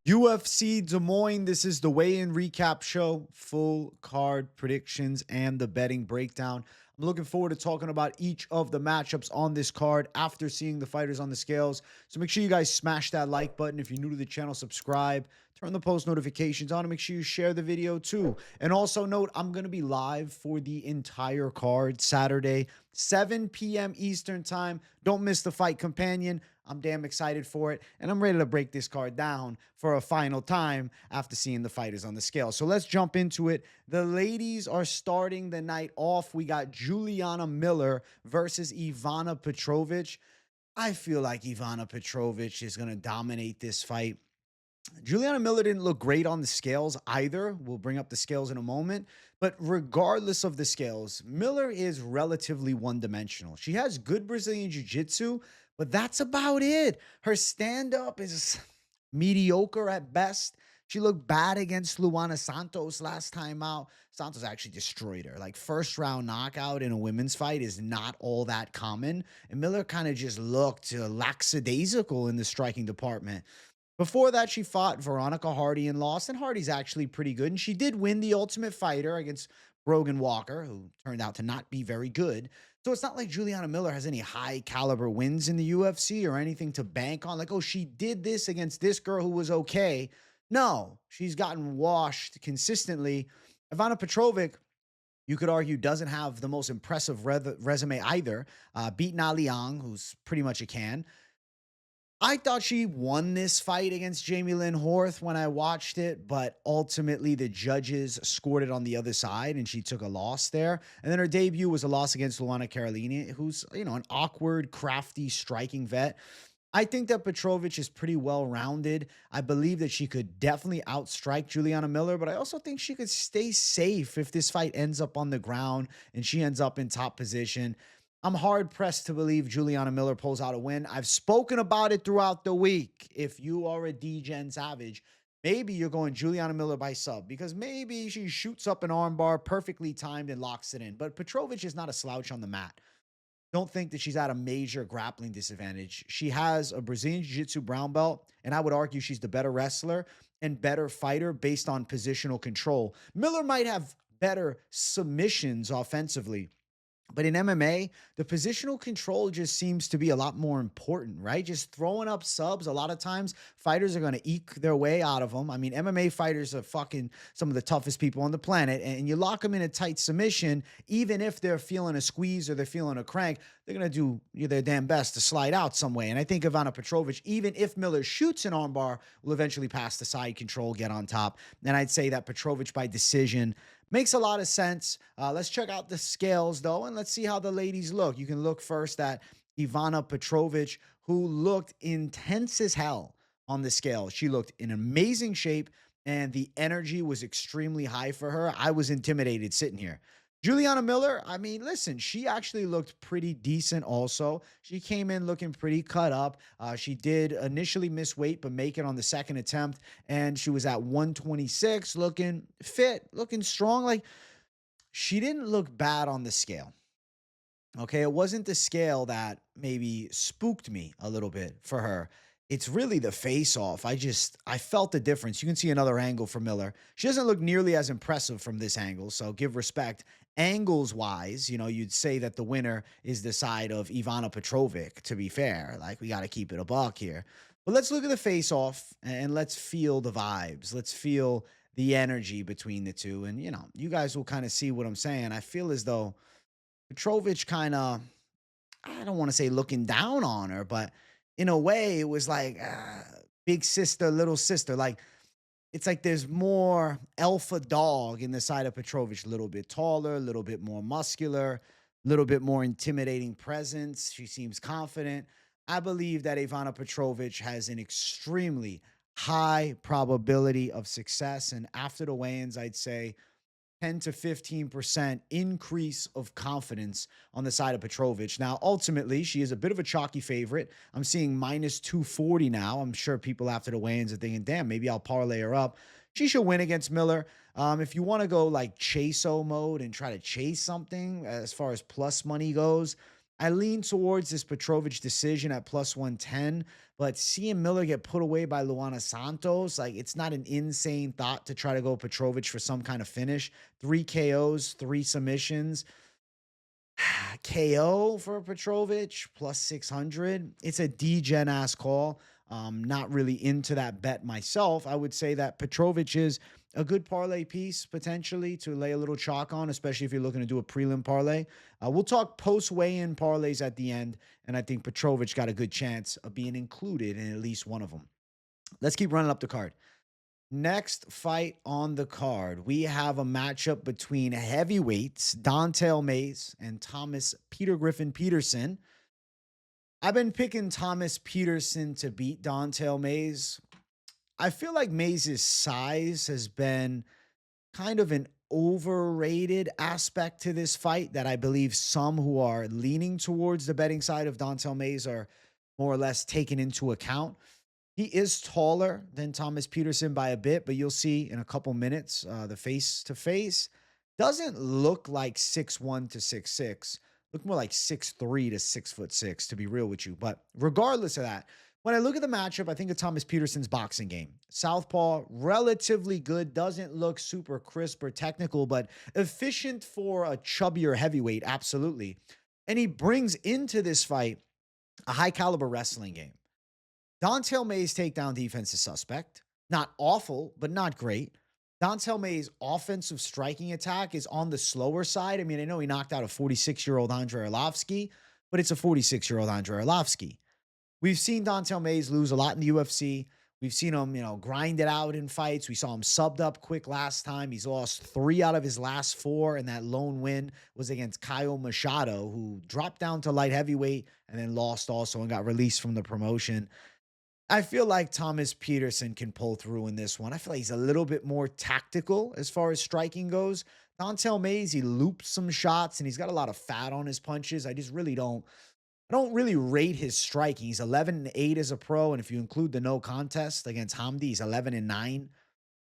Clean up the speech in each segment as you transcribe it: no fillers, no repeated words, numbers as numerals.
UFC Des Moines. This is the weigh-in recap show, full card predictions, and the betting breakdown. I'm looking forward to talking about each of the matchups on this card after seeing the fighters on the scales. So make sure you guys smash that like button. If you're new to the channel, subscribe, turn the post notifications on, and make sure you share the video too. And also note, I'm going to be live for the entire card Saturday, 7 p.m. Eastern time. Don't miss the fight companion. I'm damn excited for it, and I'm ready to break this card down for a final time after seeing the fighters on the scale. So let's jump into it. The ladies are starting the night off. We got Juliana Miller versus Ivana Petrović. I feel like Ivana Petrović is going to dominate this fight. Juliana Miller didn't look great on the scales either. We'll bring up the scales in a moment. But regardless of the scales, Miller is relatively one-dimensional. She has good Brazilian jiu-jitsu, but that's about it. Her stand-up is mediocre at best. She looked bad against Luana Santos last time out. Santos actually destroyed her. Like, first-round knockout in a women's fight is not all that common. And Miller kind of just looked lackadaisical in the striking department. Before that, she fought Veronica Hardy and lost, and Hardy's actually pretty good. And she did win the Ultimate Fighter against Brogan Walker, who turned out to not be very good. So it's not like Juliana Miller has any high caliber wins in the UFC or anything to bank on. Like, oh, she did this against this girl who was okay. No, she's gotten washed consistently. Ivana Petrović, you could argue, doesn't have the most impressive resume either. Beaten Ali Yang, who's pretty much a can. I thought she won this fight against Jamie Lynn Horth when I watched it, but ultimately the judges scored it on the other side and she took a loss there. And then her debut was a loss against Luana Carolina, who's, an awkward, crafty, striking vet. I think that Petrović is pretty well-rounded. I believe that she could definitely outstrike Juliana Miller, but I also think she could stay safe if this fight ends up on the ground and she ends up in top position. I'm hard-pressed to believe Juliana Miller pulls out a win. I've spoken about it throughout the week. If you are a D-Gen Savage, maybe you're going Juliana Miller by sub because maybe she shoots up an armbar perfectly timed and locks it in. But Petrović is not a slouch on the mat. Don't think that she's at a major grappling disadvantage. She has a Brazilian Jiu-Jitsu brown belt, and I would argue she's the better wrestler and better fighter based on positional control. Miller might have better submissions offensively, but in MMA, the positional control just seems to be a lot more important, right? Just throwing up subs. A lot of times, fighters are going to eke their way out of them. I mean, MMA fighters are fucking some of the toughest people on the planet. And you lock them in a tight submission, even if they're feeling a squeeze or they're feeling a crank, they're going to do their damn best to slide out some way. And I think Ivana Petrović, even if Miller shoots an armbar, will eventually pass the side control, get on top. And I'd say that Petrović by decision makes a lot of sense. Let's check out the scales, though, and let's see how the ladies look. You can look first at Ivana Petrović, who looked intense as hell on the scale. She looked in amazing shape, and the energy was extremely high for her. I was intimidated sitting here. Juliana Miller, I mean, listen, she actually looked pretty decent also. She came in looking pretty cut up. She did initially miss weight, but make it on the second attempt. And she was at 126, looking fit, looking strong. Like, she didn't look bad on the scale. Okay, it wasn't the scale that maybe spooked me a little bit for her. It's really the face-off. I felt the difference. You can see another angle for Miller. She doesn't look nearly as impressive from this angle, so give respect. Angles-wise, you'd say that the winner is the side of Ivana Petrović, to be fair. Like, we got to keep it a buck here. But let's look at the face-off, and let's feel the vibes. Let's feel the energy between the two. And, you guys will kind of see what I'm saying. I feel as though Petrović kind of, I don't want to say looking down on her, but in a way, it was like big sister, little sister. Like, it's like there's more alpha dog in the side of Petrović. A little bit taller, a little bit more muscular, a little bit more intimidating presence. She seems confident. I believe that Ivana Petrović has an extremely high probability of success. And after the weigh-ins, I'd say 10 to 15% increase of confidence on the side of Petrović. Now, ultimately, she is a bit of a chalky favorite. I'm seeing minus 240 now. I'm sure people after the weigh-ins are thinking, damn, maybe I'll parlay her up. She should win against Miller. If you want to go like Chaso mode and try to chase something as far as plus money goes, I lean towards this Petrović decision at plus 110, but seeing Miller get put away by Luana Santos, like it's not an insane thought to try to go Petrović for some kind of finish. 3 KOs, 3 submissions. KO for Petrović plus 600. It's a degen ass call. Not really into that bet myself. I would say that Petrović is a good parlay piece potentially to lay a little chalk on, especially if you're looking to do a prelim parlay. We'll talk post weigh-in parlays at the end, and I think Petrović got a good chance of being included in at least one of them. Let's keep running up the card. Next fight on the card, we have a matchup between heavyweights Don'Tale Mayes and Thomas Peter Griffin Petersen. I've been picking Thomas Petersen to beat Don'Tale Mayes. I feel like Mayes' size has been kind of an overrated aspect to this fight that I believe some who are leaning towards the betting side of Don'Tale Mayes are more or less taken into account. He is taller than Thomas Petersen by a bit, but you'll see in a couple minutes, the face-to-face doesn't look like 6'1" to 6'6". Look more like 6'3" to 6'6", to be real with you. But regardless of that, when I look at the matchup, I think of Thomas Petersen's boxing game. Southpaw, relatively good, doesn't look super crisp or technical, but efficient for a chubbier heavyweight, absolutely. And he brings into this fight a high-caliber wrestling game. Don'Tale Mayes' takedown defense is suspect. Not awful, but not great. Don'Tale Mayes' offensive striking attack is on the slower side. I mean, I know he knocked out a 46-year-old Andrei Arlovski, but it's a 46-year-old Andrei Arlovski. We've seen Don'Tale Mayes lose a lot in the UFC. We've seen him, grind it out in fights. We saw him subbed up quick last time. He's lost 3 out of his last 4, and that lone win was against Caio Machado, who dropped down to light heavyweight and then lost also and got released from the promotion. I feel like Thomas Petersen can pull through in this one. I feel like he's a little bit more tactical as far as striking goes. Don'Tale Mayes, he loops some shots and he's got a lot of fat on his punches. I don't really rate his striking. He's 11-8 as a pro, and if you include the no contest against Hamdi, he's 11-9.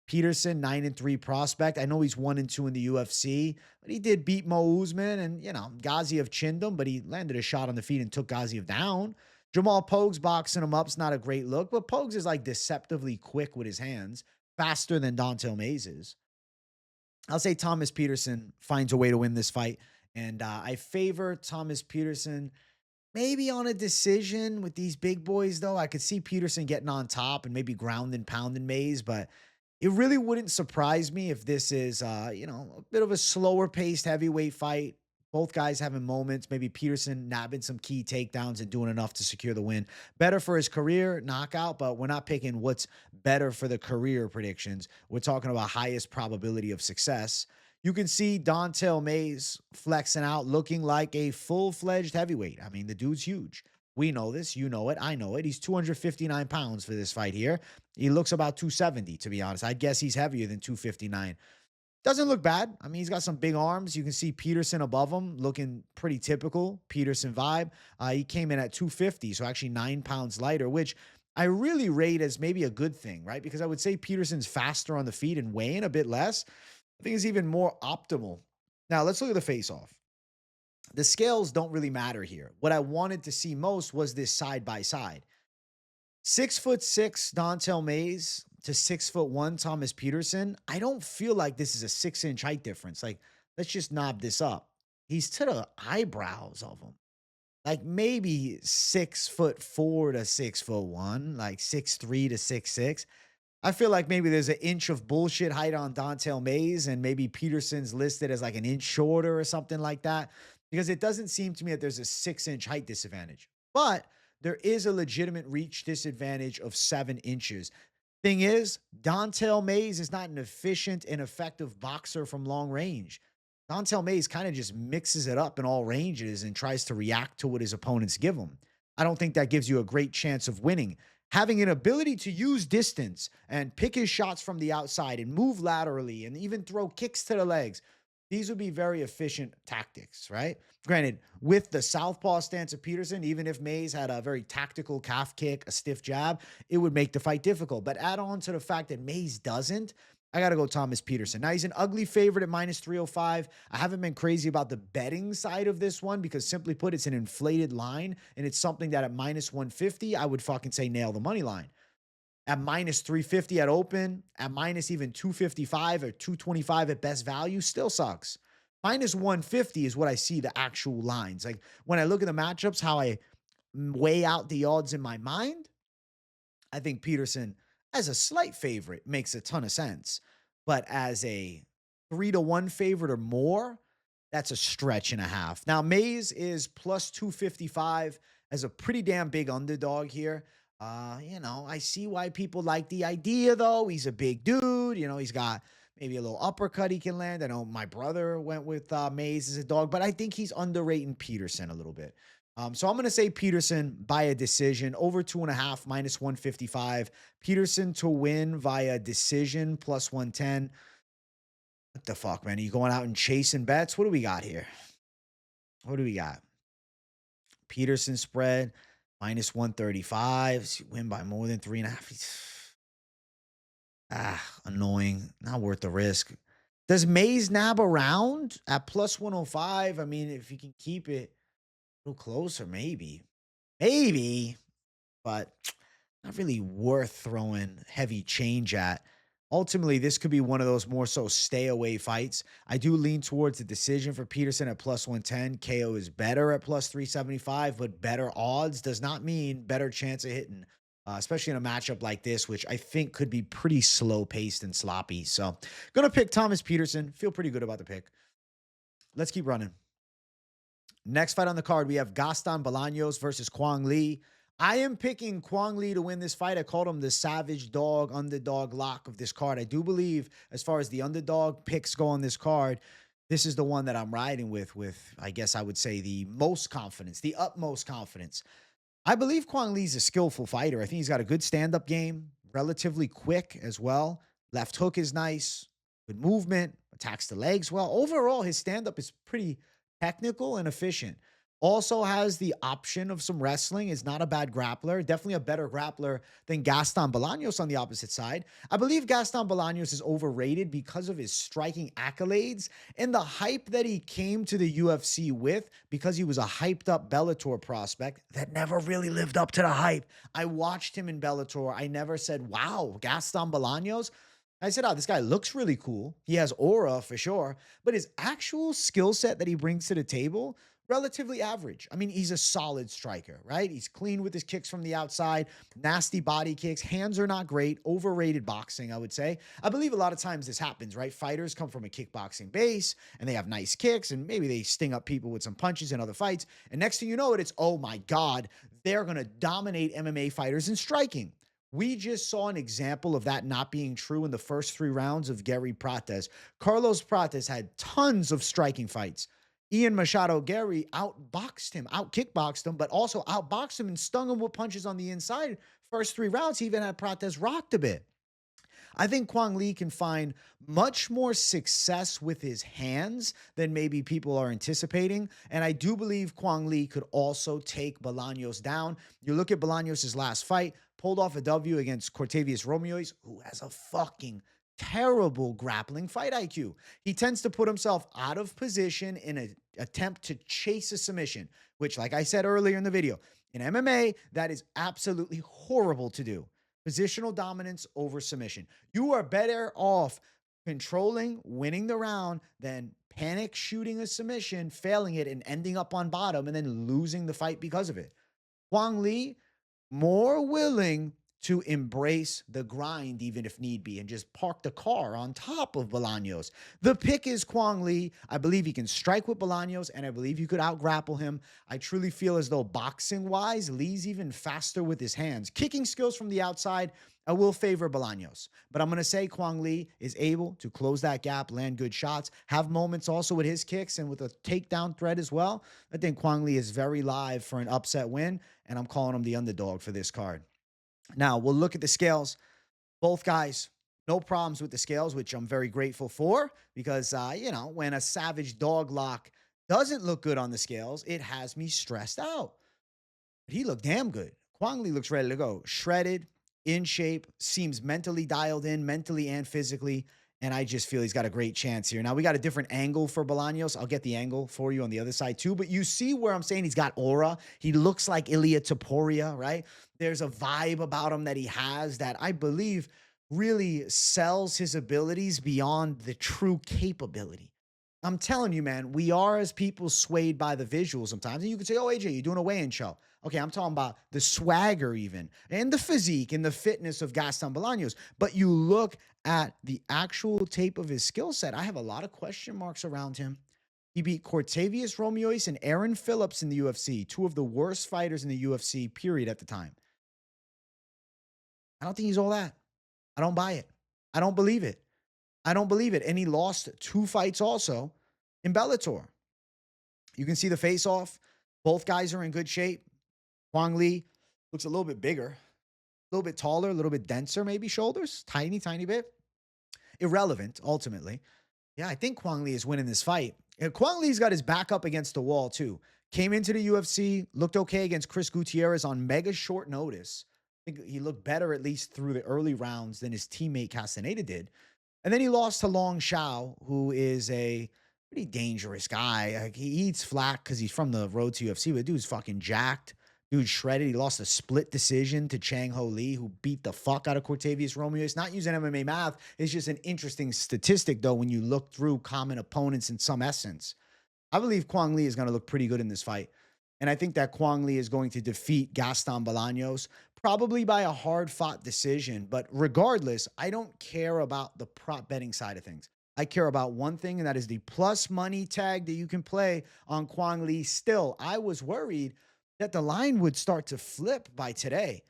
Petersen, 9-3 prospect. I know he's 1-2 in the UFC, but he did beat Mo Usman, and Gaziev chinned him, but he landed a shot on the feet and took Gaziev down. Jamal Pogues boxing him up's not a great look, but Pogues is like deceptively quick with his hands, faster than Don'Tale Mayes is. I'll say Thomas Petersen finds a way to win this fight, and I favor Thomas Petersen maybe on a decision with these big boys, though. I could see Petersen getting on top and maybe ground and pounding Mayes, but it really wouldn't surprise me if this is, a bit of a slower paced heavyweight fight. Both guys having moments, maybe Petersen nabbing some key takedowns and doing enough to secure the win. Better for his career, knockout, but we're not picking what's better for the career predictions. We're talking about highest probability of success. You can see Don'Tale Mayes flexing out, looking like a full-fledged heavyweight. I mean, the dude's huge. We know this. You know it. I know it. He's 259 pounds for this fight here. He looks about 270, to be honest. I'd guess he's heavier than 259. Doesn't look bad. I mean, he's got some big arms. You can see Petersen above him looking pretty typical Petersen vibe. He came in at 250, so actually 9 pounds lighter, which I really rate as maybe a good thing, right? Because I would say Petersen's faster on the feet and weighing a bit less. I think it's even more optimal. Now, let's look at the face-off. The scales don't really matter here. What I wanted to see most was this side-by-side. 6'6" Don'Tale Mayes to 6'1" Thomas Petersen. I don't feel like this is a 6-inch height difference. Like, let's just knob this up. He's to the eyebrows of him. Like maybe 6'4" to 6'1", like 6'3" to 6'6". I feel like maybe there's an inch of bullshit height on Don'Tale Mayes, and maybe Petersen's listed as like an inch shorter or something like that, because it doesn't seem to me that there's a 6-inch height disadvantage. But there is a legitimate reach disadvantage of 7 inches. Thing is, Don'Tale Mayes is not an efficient and effective boxer from long range. Don'Tale Mayes kind of just mixes it up in all ranges and tries to react to what his opponents give him. I don't think that gives you a great chance of winning. Having an ability to use distance and pick his shots from the outside and move laterally and even throw kicks to the legs, these would be very efficient tactics, right? Granted, with the southpaw stance of Petersen, even if Mayes had a very tactical calf kick, a stiff jab, it would make the fight difficult. But add on to the fact that Mayes doesn't, I got to go Thomas Petersen. Now, he's an ugly favorite at minus 305. I haven't been crazy about the betting side of this one because simply put, it's an inflated line, and it's something that at minus 150, I would fucking say nail the money line. At minus 350 at open, at minus even 255 or 225 at best value, still sucks. Minus 150 is what I see the actual lines. Like when I look at the matchups, how I weigh out the odds in my mind, I think Petersen as a slight favorite makes a ton of sense. But as a 3-1 favorite or more, that's a stretch and a half. Now, Mays is plus 255 as a pretty damn big underdog here. I see why people like the idea, though. He's a big dude. He's got maybe a little uppercut he can land. I know my brother went with Mays as a dog, but I think he's underrating Petersen a little bit. So I'm going to say Petersen by a decision, over 2.5, minus 155. Petersen to win via decision, plus 110. What the fuck, man? Are you going out and chasing bets? What do we got here? What do we got? Petersen spread, minus 135. Win by more than 3.5. Annoying. Not worth the risk. Does Mays nab around at plus 105? I mean, if you can keep it a little closer, maybe, but not really worth throwing heavy change at. Ultimately, this could be one of those more so stay away fights. I do lean towards the decision for Petersen at plus 110. KO is better at plus 375, but better odds does not mean better chance of hitting, especially in a matchup like this, which I think could be pretty slow paced and sloppy. So going to pick Thomas Petersen. Feel pretty good about the pick. Let's keep running. Next fight on the card, we have Gaston Bolaños versus Quang Lee. I am picking Quang Lee to win this fight. I called him the savage dog, underdog lock of this card. I do believe, as far as the underdog picks go on this card, this is the one that I'm riding with, I guess I would say, the most confidence, the utmost confidence. I believe Quang Lee's a skillful fighter. I think he's got a good stand-up game, relatively quick as well. Left hook is nice, good movement, attacks the legs well. Overall, his stand-up is pretty technical and efficient. Also has the option of some wrestling, is not a bad grappler, definitely a better grappler than Gaston Bolaños on the opposite side. I believe Gaston Bolaños is overrated because of his striking accolades and the hype that he came to the UFC with, because he was a hyped up Bellator prospect that never really lived up to the hype. I watched him in Bellator. I never said, wow, Gaston Bolaños. I said, oh, this guy looks really cool. He has aura for sure, but his actual skill set that he brings to the table, relatively average. I mean, he's a solid striker, right? He's clean with his kicks from the outside, nasty body kicks. Hands are not great. Overrated boxing, I would say. I believe a lot of times this happens, right? Fighters come from a kickboxing base and they have nice kicks and maybe they sting up people with some punches in other fights. And next thing you know it's, oh my God, they're going to dominate MMA fighters in striking. We just saw an example of that not being true in the first 3 rounds of Gary Prates. Carlos Prates had tons of striking fights. Ian Machado Gary outboxed him, out-kickboxed him, but also outboxed him and stung him with punches on the inside. First 3 rounds, he even had Prates rocked a bit. I think Quang Lee can find much more success with his hands than maybe people are anticipating. And I do believe Quang Lee could also take Bolaños down. You look at Bolaños' last fight, pulled off a W against Cortavius Romeois, who has a fucking terrible grappling fight IQ. He tends to put himself out of position in an attempt to chase a submission, which, like I said earlier in the video, in MMA, that is absolutely horrible to do. Positional dominance over submission. You are better off controlling, winning the round than panic shooting a submission, failing it, and ending up on bottom and then losing the fight because of it. Quang Lee, more willing to embrace the grind, even if need be, and just park the car on top of Bolaños. The pick is Quang Lee. I believe he can strike with Bolaños, and I believe you could out-grapple him. I truly feel as though boxing-wise, Lee's even faster with his hands. Kicking skills from the outside, I will favor Bolaños. But I'm going to say Quang Lee is able to close that gap, land good shots, have moments also with his kicks and with a takedown threat as well. I think Quang Lee is very live for an upset win, and I'm calling him the underdog for this card. Now, we'll look at the scales. Both guys, no problems with the scales, which I'm very grateful for because, when a savage dog lock doesn't look good on the scales, it has me stressed out. But he looked damn good. Quang Lee looks ready to go. Shredded, in shape, seems mentally dialed in, mentally and physically. And I just feel he's got a great chance here. Now, we got a different angle for Bolaños. I'll get the angle for you on the other side, too. But you see where I'm saying he's got aura. He looks like Ilia Topuria, right? There's a vibe about him that he has that I believe really sells his abilities beyond the true capability. I'm telling you, man, we are as people swayed by the visuals sometimes. And you could say, oh, AJ, you're doing a weigh-in show. Okay, I'm talking about the swagger even, and the physique and the fitness of Gaston Bolaños. But you look at the actual tape of his skill set, I have a lot of question marks around him. He beat Cortavius Romeois and Aaron Phillips in the UFC, two of the worst fighters in the UFC, period, at the time. I don't think he's all that. I don't buy it. I don't believe it. I don't believe it. And he lost 2 fights also in Bellator. You can see the face-off. Both guys are in good shape. Quang looks a little bit bigger, a little bit taller, a little bit denser, maybe shoulders, tiny, tiny bit. Irrelevant, ultimately. Yeah, I think Quang is winning this fight. And Quang Le's got his back up against the wall, too. Came into the UFC, looked okay against Chris Gutierrez on mega short notice. I think he looked better, at least through the early rounds, than his teammate Castaneda did. And then he lost to Long Shao, who is a pretty dangerous guy. Like, he eats flack because he's from the road to UFC, but dude's fucking jacked. Dude shredded. He lost a split decision to Chang Ho Lee, who beat the fuck out of Cortavius Romeo. It's not using MMA math. It's just an interesting statistic, though, when you look through common opponents in some essence. I believe Quang Le is going to look pretty good in this fight. And I think that Quang Le is going to defeat Gaston Bolaños, probably by a hard-fought decision. But regardless, I don't care about the prop betting side of things. I care about one thing, and that is the plus money tag that you can play on Quang Le. Still, I was worried that the line would start to flip by today.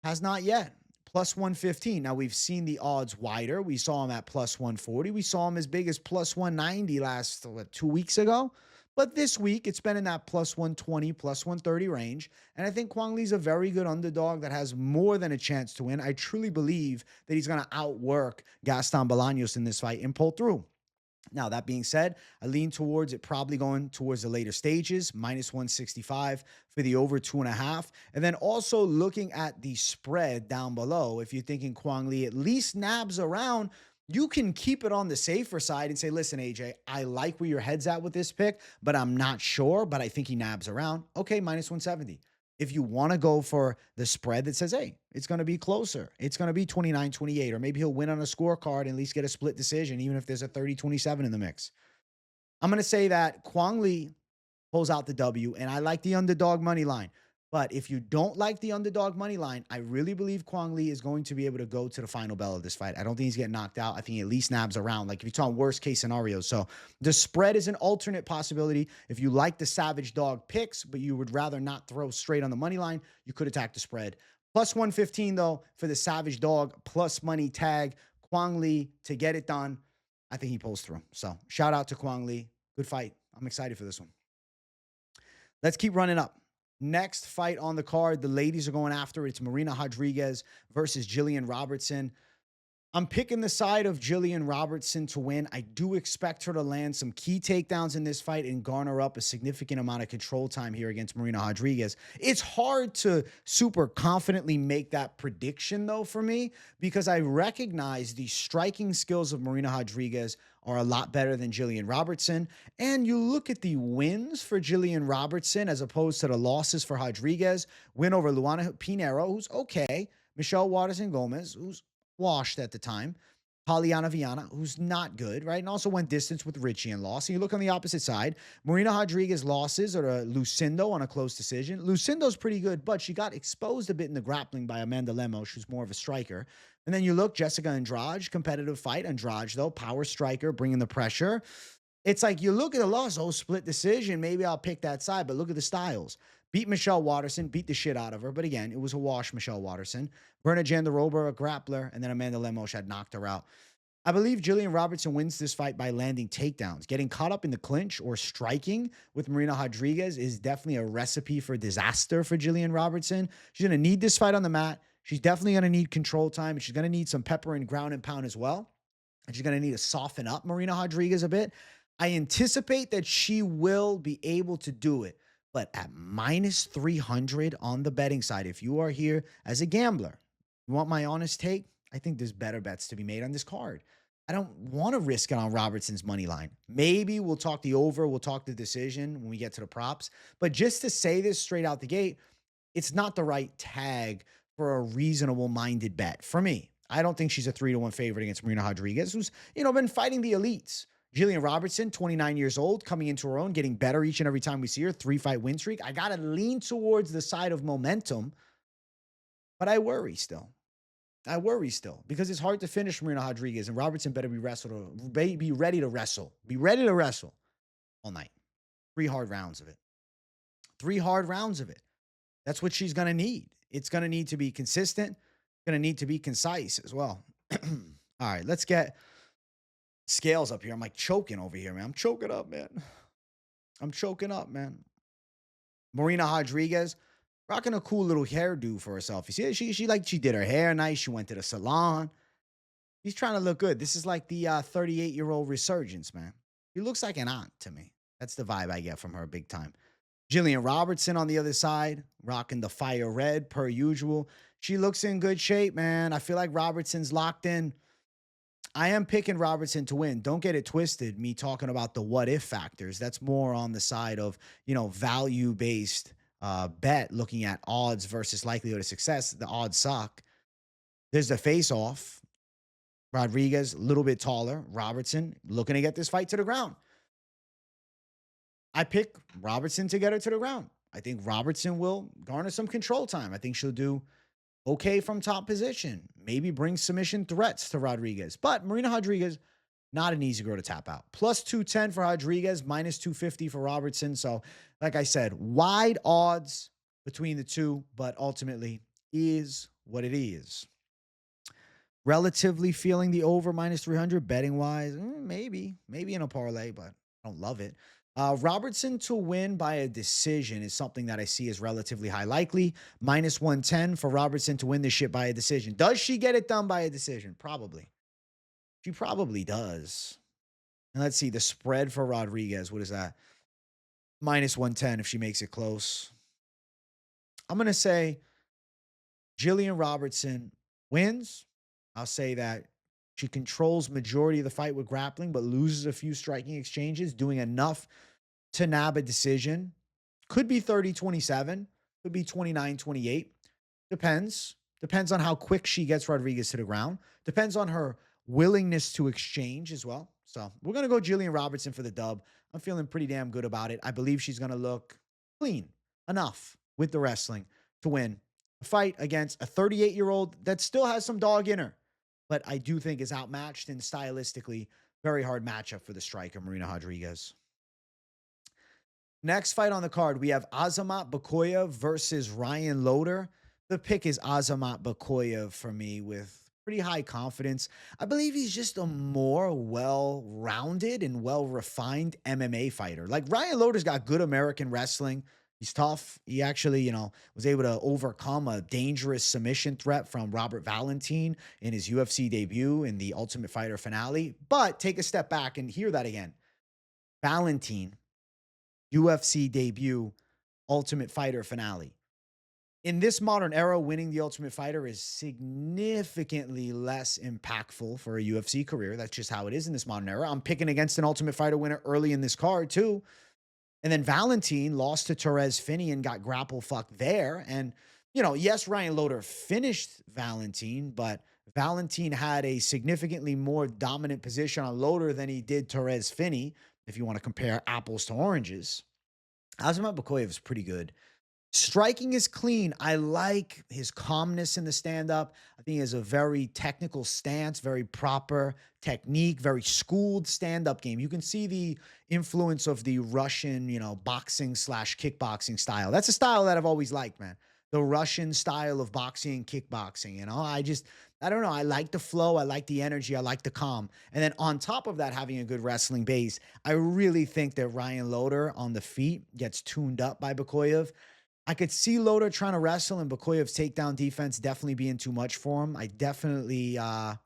Has not yet. Plus 115. Now, we've seen the odds wider. We saw him at plus 140. We saw him as big as plus 190 last, 2 weeks ago? But this week, it's been in that plus 120, plus 130 range. And I think Quang Le's a very good underdog that has more than a chance to win. I truly believe that he's going to outwork Gaston Bolaños in this fight and pull through. Now, that being said, I lean towards it probably going towards the later stages, minus 165 for the over 2.5. And then also looking at the spread down below, if you're thinking Quang Le at least nabs around, you can keep it on the safer side and say, listen, AJ, I like where your head's at with this pick, but I'm not sure, but I think he nabs around. Okay, minus 170. If you want to go for the spread that says, hey, it's going to be closer. It's going to be 29-28, or maybe he'll win on a scorecard and at least get a split decision, even if there's a 30-27 in the mix. I'm going to say that Quang Le pulls out the W, and I like the underdog money line. But if you don't like the underdog money line, I really believe Quang Le is going to be able to go to the final bell of this fight. I don't think he's getting knocked out. I think he at least nabs around, like if you're talking worst case scenarios. So the spread is an alternate possibility. If you like the Savage Dog picks, but you would rather not throw straight on the money line, you could attack the spread. Plus 115, though, for the Savage Dog plus money tag. Quang Le to get it done. I think he pulls through. So shout out to Quang Le. Good fight. I'm excited for this one. Let's keep running up. Next fight on the card, the ladies are going after it. It's Marina Rodriguez versus Jillian Robertson. I'm picking the side of Jillian Robertson to win. I do expect her to land some key takedowns in this fight and garner up a significant amount of control time here against Marina Rodriguez. It's hard to super confidently make that prediction, though, for me, because I recognize the striking skills of Marina Rodriguez are a lot better than Jillian Robertson. And you look at the wins for Jillian Robertson as opposed to the losses for Rodriguez. Win over Luana Pinheiro, who's okay. Michelle Waterson-Gomez, who's washed at the time. Polyana Viana, who's not good, right? And also went distance with Richie and lost. And you look on the opposite side, Marina Rodriguez losses are to Lucindo on a close decision. Lucindo's pretty good, but she got exposed a bit in the grappling by Amanda Lemos, who's more of a striker. And then you look, Jessica Andrade, competitive fight. Andrade, though, power striker, bringing the pressure. It's like you look at the loss, oh, split decision. Maybe I'll pick that side, but look at the styles. Beat Michelle Waterson, beat the shit out of her. But again, it was a wash, Michelle Waterson. Berna Jandaroba, a grappler, and then Amanda Lemos had knocked her out. I believe Jillian Robertson wins this fight by landing takedowns. Getting caught up in the clinch or striking with Marina Rodriguez is definitely a recipe for disaster for Jillian Robertson. She's going to need this fight on the mat. She's definitely going to need control time. And she's going to need some pepper and ground and pound as well. And she's going to need to soften up Marina Rodriguez a bit. I anticipate that she will be able to do it. But at minus 300 on the betting side, if you are here as a gambler, you want my honest take? I think there's better bets to be made on this card. I don't want to risk it on Robertson's money line. Maybe we'll talk the over, we'll talk the decision when we get to the props. But just to say this straight out the gate, it's not the right tag for a reasonable minded bet for me. I don't think she's a 3-1 favorite against Marina Rodriguez, who's, been fighting the elites. Jillian Robertson, 29 years old, coming into her own, getting better each and every time we see her. 3-fight win streak. I got to lean towards the side of momentum, but I worry still. Because it's hard to finish Marina Rodriguez, and Robertson better be ready to wrestle. Be ready to wrestle all night. 3 hard rounds of it. 3 hard rounds of it. That's what she's going to need. It's going to need to be consistent. Going to need to be concise as well. All right, let's get scales up here. I'm like choking over here, man. I'm choking up, man. Marina Rodriguez rocking a cool little hairdo for herself. You see, she did her hair nice. She went to the salon. She's trying to look good. This is like the 38-year-old resurgence, man. She looks like an aunt to me. That's the vibe I get from her big time. Jillian Robertson on the other side, rocking the fire red per usual. She looks in good shape, man. I feel like Robertson's locked in. I am picking Robertson to win. Don't get it twisted, me talking about the what-if factors. That's more on the side of, value-based bet, looking at odds versus likelihood of success. The odds suck. There's the face-off. Rodriguez, a little bit taller. Robertson looking to get this fight to the ground. I pick Robertson to get her to the ground. I think Robertson will garner some control time. I think she'll do okay from top position. Maybe bring submission threats to Rodriguez. But Marina Rodriguez, not an easy girl to tap out. Plus 210 for Rodriguez, minus 250 for Robertson. So, like I said, wide odds between the two, but ultimately is what it is. Relatively feeling the over minus 300 betting wise. Maybe in a parlay, but I don't love it. Robertson to win by a decision is something that I see as relatively high likely. Minus 110 for Robertson to win this shit by a decision. Does she get it done by a decision? Probably. She probably does. And let's see, the spread for Rodriguez. What is that? Minus 110 if she makes it close. I'm going to say Jillian Robertson wins. I'll say that she controls majority of the fight with grappling, but loses a few striking exchanges, doing enough to nab a decision. Could be 30-27. Could be 29-28. Depends. Depends on how quick she gets Rodriguez to the ground. Depends on her willingness to exchange as well. So we're going to go Jillian Robertson for the dub. I'm feeling pretty damn good about it. I believe she's going to look clean enough with the wrestling to win a fight against a 38-year-old that still has some dog in her, but I do think is outmatched and stylistically very hard matchup for the striker, Marina Rodriguez. Next fight on the card, we have Azamat Bekoev versus Ryan Loder. The pick is Azamat Bekoev for me with pretty high confidence. I believe he's just a more well-rounded and well-refined MMA fighter. Like Ryan Loder's got good American wrestling. He's tough. He actually, was able to overcome a dangerous submission threat from Robert Valentin in his UFC debut in the Ultimate Fighter finale. But take a step back and hear that again. Valentin, UFC debut, Ultimate Fighter finale. In this modern era, winning the Ultimate Fighter is significantly less impactful for a UFC career. That's just how it is in this modern era. I'm picking against an Ultimate Fighter winner early in this card, too. And then Valentin lost to Therese Finney and got grapple fucked there. And, yes, Ryan Loder finished Valentin, but Valentin had a significantly more dominant position on Loder than he did Therese Finney, if you want to compare apples to oranges. Azamat Bekoev is pretty good. Striking is clean. I like his calmness in the stand-up. I think he has a very technical stance, very proper technique, very schooled stand-up game. You can see the influence of the Russian, boxing / kickboxing style. That's a style that I've always liked, man. The Russian style of boxing and kickboxing, I don't know. I like the flow. I like the energy. I like the calm. And then on top of that, having a good wrestling base, I really think that Ryan Loder on the feet gets tuned up by Bekoev. I could see Loder trying to wrestle and Bekoev's takedown defense definitely being too much for him. I'm going to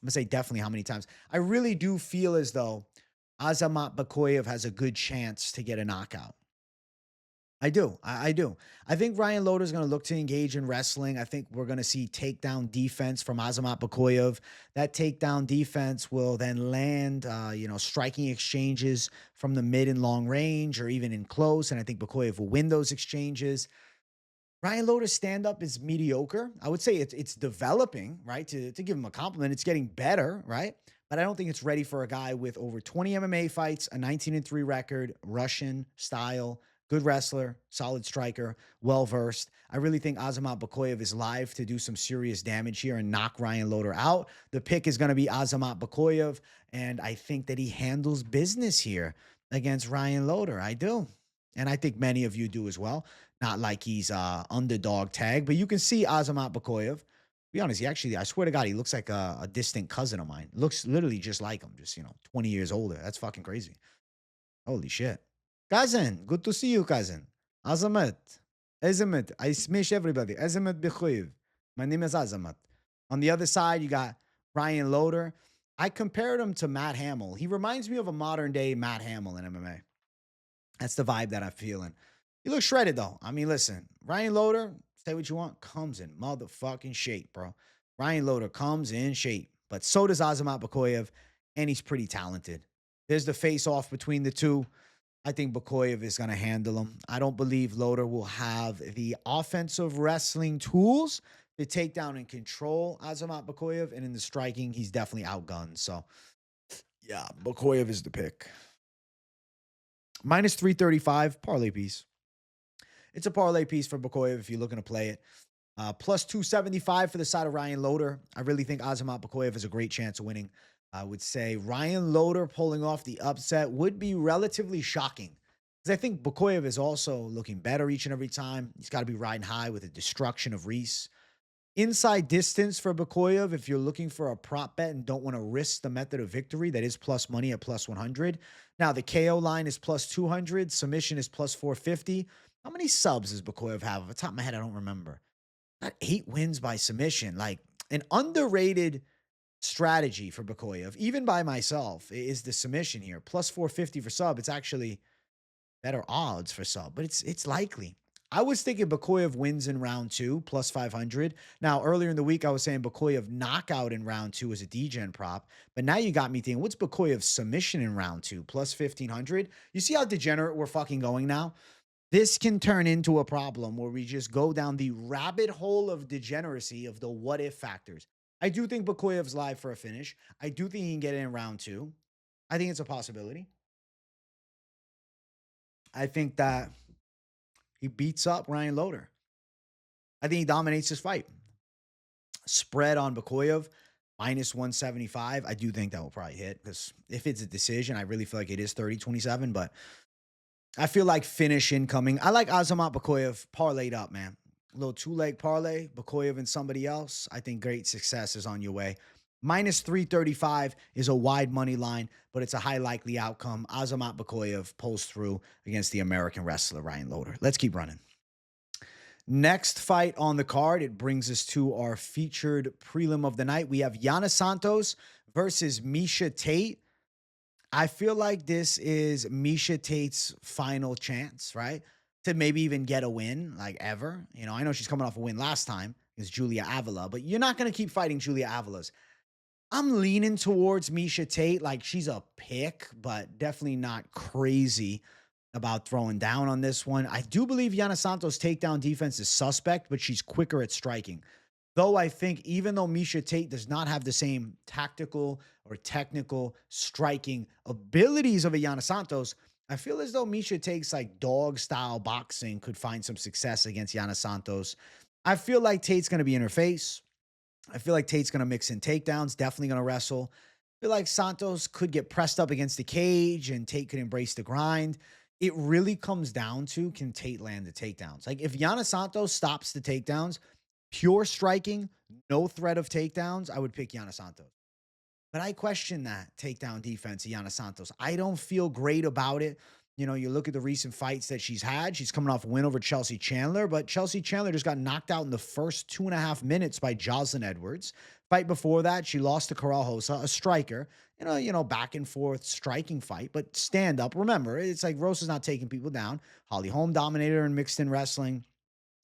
say definitely how many times. I really do feel as though Azamat Bekoev has a good chance to get a knockout. I do. I do. I think Ryan Loder is going to look to engage in wrestling. I think we're going to see takedown defense from Azamat Bekoev. That takedown defense will then land, striking exchanges from the mid and long range or even in close. And I think Bekoev will win those exchanges. Ryan Loder's stand up is mediocre. I would say it's developing, right? To give him a compliment, it's getting better, right? But I don't think it's ready for a guy with over 20 MMA fights, a 19-3 record, Russian style, good wrestler, solid striker, well versed. I really think Azamat Bekoev is live to do some serious damage here and knock Ryan Loder out. The pick is going to be Azamat Bekoev, and I think that he handles business here against Ryan Loder. I do. And I think many of you do as well. Not like he's underdog tag, but you can see Azamat Bekoev. Be honest, he actually, I swear to God, he looks like a distant cousin of mine. Looks literally just like him, just, 20 years older. That's fucking crazy. Holy shit. Cousin, good to see you, cousin. Azamat. Azamat. I smash everybody. Azamat Bekoev. My name is Azamat. On the other side, you got Ryan Loder. I compared him to Matt Hamill. He reminds me of a modern day Matt Hamill in MMA. That's the vibe that I'm feeling. He looks shredded, though. I mean, listen, Ryan Loder, say what you want, comes in motherfucking shape, bro. Ryan Loder comes in shape, but so does Azamat Bekoev, and he's pretty talented. There's the face-off between the two. I think Bekoev is going to handle him. I don't believe Loder will have the offensive wrestling tools to take down and control Azamat Bekoev, and in the striking, he's definitely outgunned. So, yeah, Bekoev is the pick. Minus 335, parlay piece. It's a parlay piece for Bekoev if you're looking to play it. Plus 275 for the side of Ryan Loder. I really think Azamat Bekoev has a great chance of winning. I would say Ryan Loder pulling off the upset would be relatively shocking. Because I think Bekoev is also looking better each and every time. He's got to be riding high with the destruction of Reese. Inside distance for Bekoev, if you're looking for a prop bet and don't want to risk the method of victory, that is plus money at plus 100. Now, the KO line is plus 200. Submission is plus 450. How many subs does Bekoev have? Off the top of my head, I don't remember. Got 8 wins by submission. Like an underrated strategy for Bekoev, even by myself, is the submission here. Plus 450 for sub. It's actually better odds for sub, but it's likely. I was thinking Bekoev wins in round 2, plus 500. Now, earlier in the week, I was saying Bekoev knockout in round 2 as a DGen prop. But now you got me thinking, what's Bekoev's submission in round 2, plus 1,500? You see how degenerate we're fucking going now? This can turn into a problem where we just go down the rabbit hole of degeneracy of the what-if factors. I do think Bekoev's live for a finish. I do think he can get it in round 2. I think it's a possibility. I think that he beats up Ryan Loder. I think he dominates this fight. Spread on Bekoev, minus 175. I do think that will probably hit because if it's a decision, I really feel like it is 30-27, but I feel like finish incoming. I like Azamat Bekoev parlayed up, man. A little 2-leg parlay, Bekoev and somebody else. I think great success is on your way. Minus 335 is a wide money line, but it's a high likely outcome. Azamat Bekoev pulls through against the American wrestler Ryan Loder. Let's keep running. Next fight on the card, it brings us to our featured prelim of the night. We have Yana Santos versus Miesha Tate. I feel like this is Miesha Tate's final chance, right? To maybe even get a win, like ever. I know she's coming off a win last time against Julia Avila, but you're not going to keep fighting Julia Avila's. I'm leaning towards Miesha Tate. Like, she's a pick, but definitely not crazy about throwing down on this one. I do believe Yana Santos' takedown defense is suspect, but she's quicker at striking. Though I think even though Miesha Tate does not have the same tactical or technical striking abilities of a Yana Santos, I feel as though Miesha Tate's like dog-style boxing could find some success against Yana Santos. I feel like Tate's going to be in her face. I feel like Tate's going to mix in takedowns, definitely going to wrestle. I feel like Santos could get pressed up against the cage and Tate could embrace the grind. It really comes down to, can Tate land the takedowns? Like, if Yana Santos stops the takedowns, pure striking, no threat of takedowns, I would pick Yana Santos. But I question that takedown defense of Yana Santos. I don't feel great about it. You know, you look at the recent fights that she's had. She's coming off a win over Chelsea Chandler, but Chelsea Chandler just got knocked out in the first 2.5 minutes by Jocelyn Edwards. Fight before that, she lost to Corral Hosa, a striker. Back and forth striking fight, but stand up. Remember, it's like Rosa's not taking people down. Holly Holm dominated her in mixed in wrestling.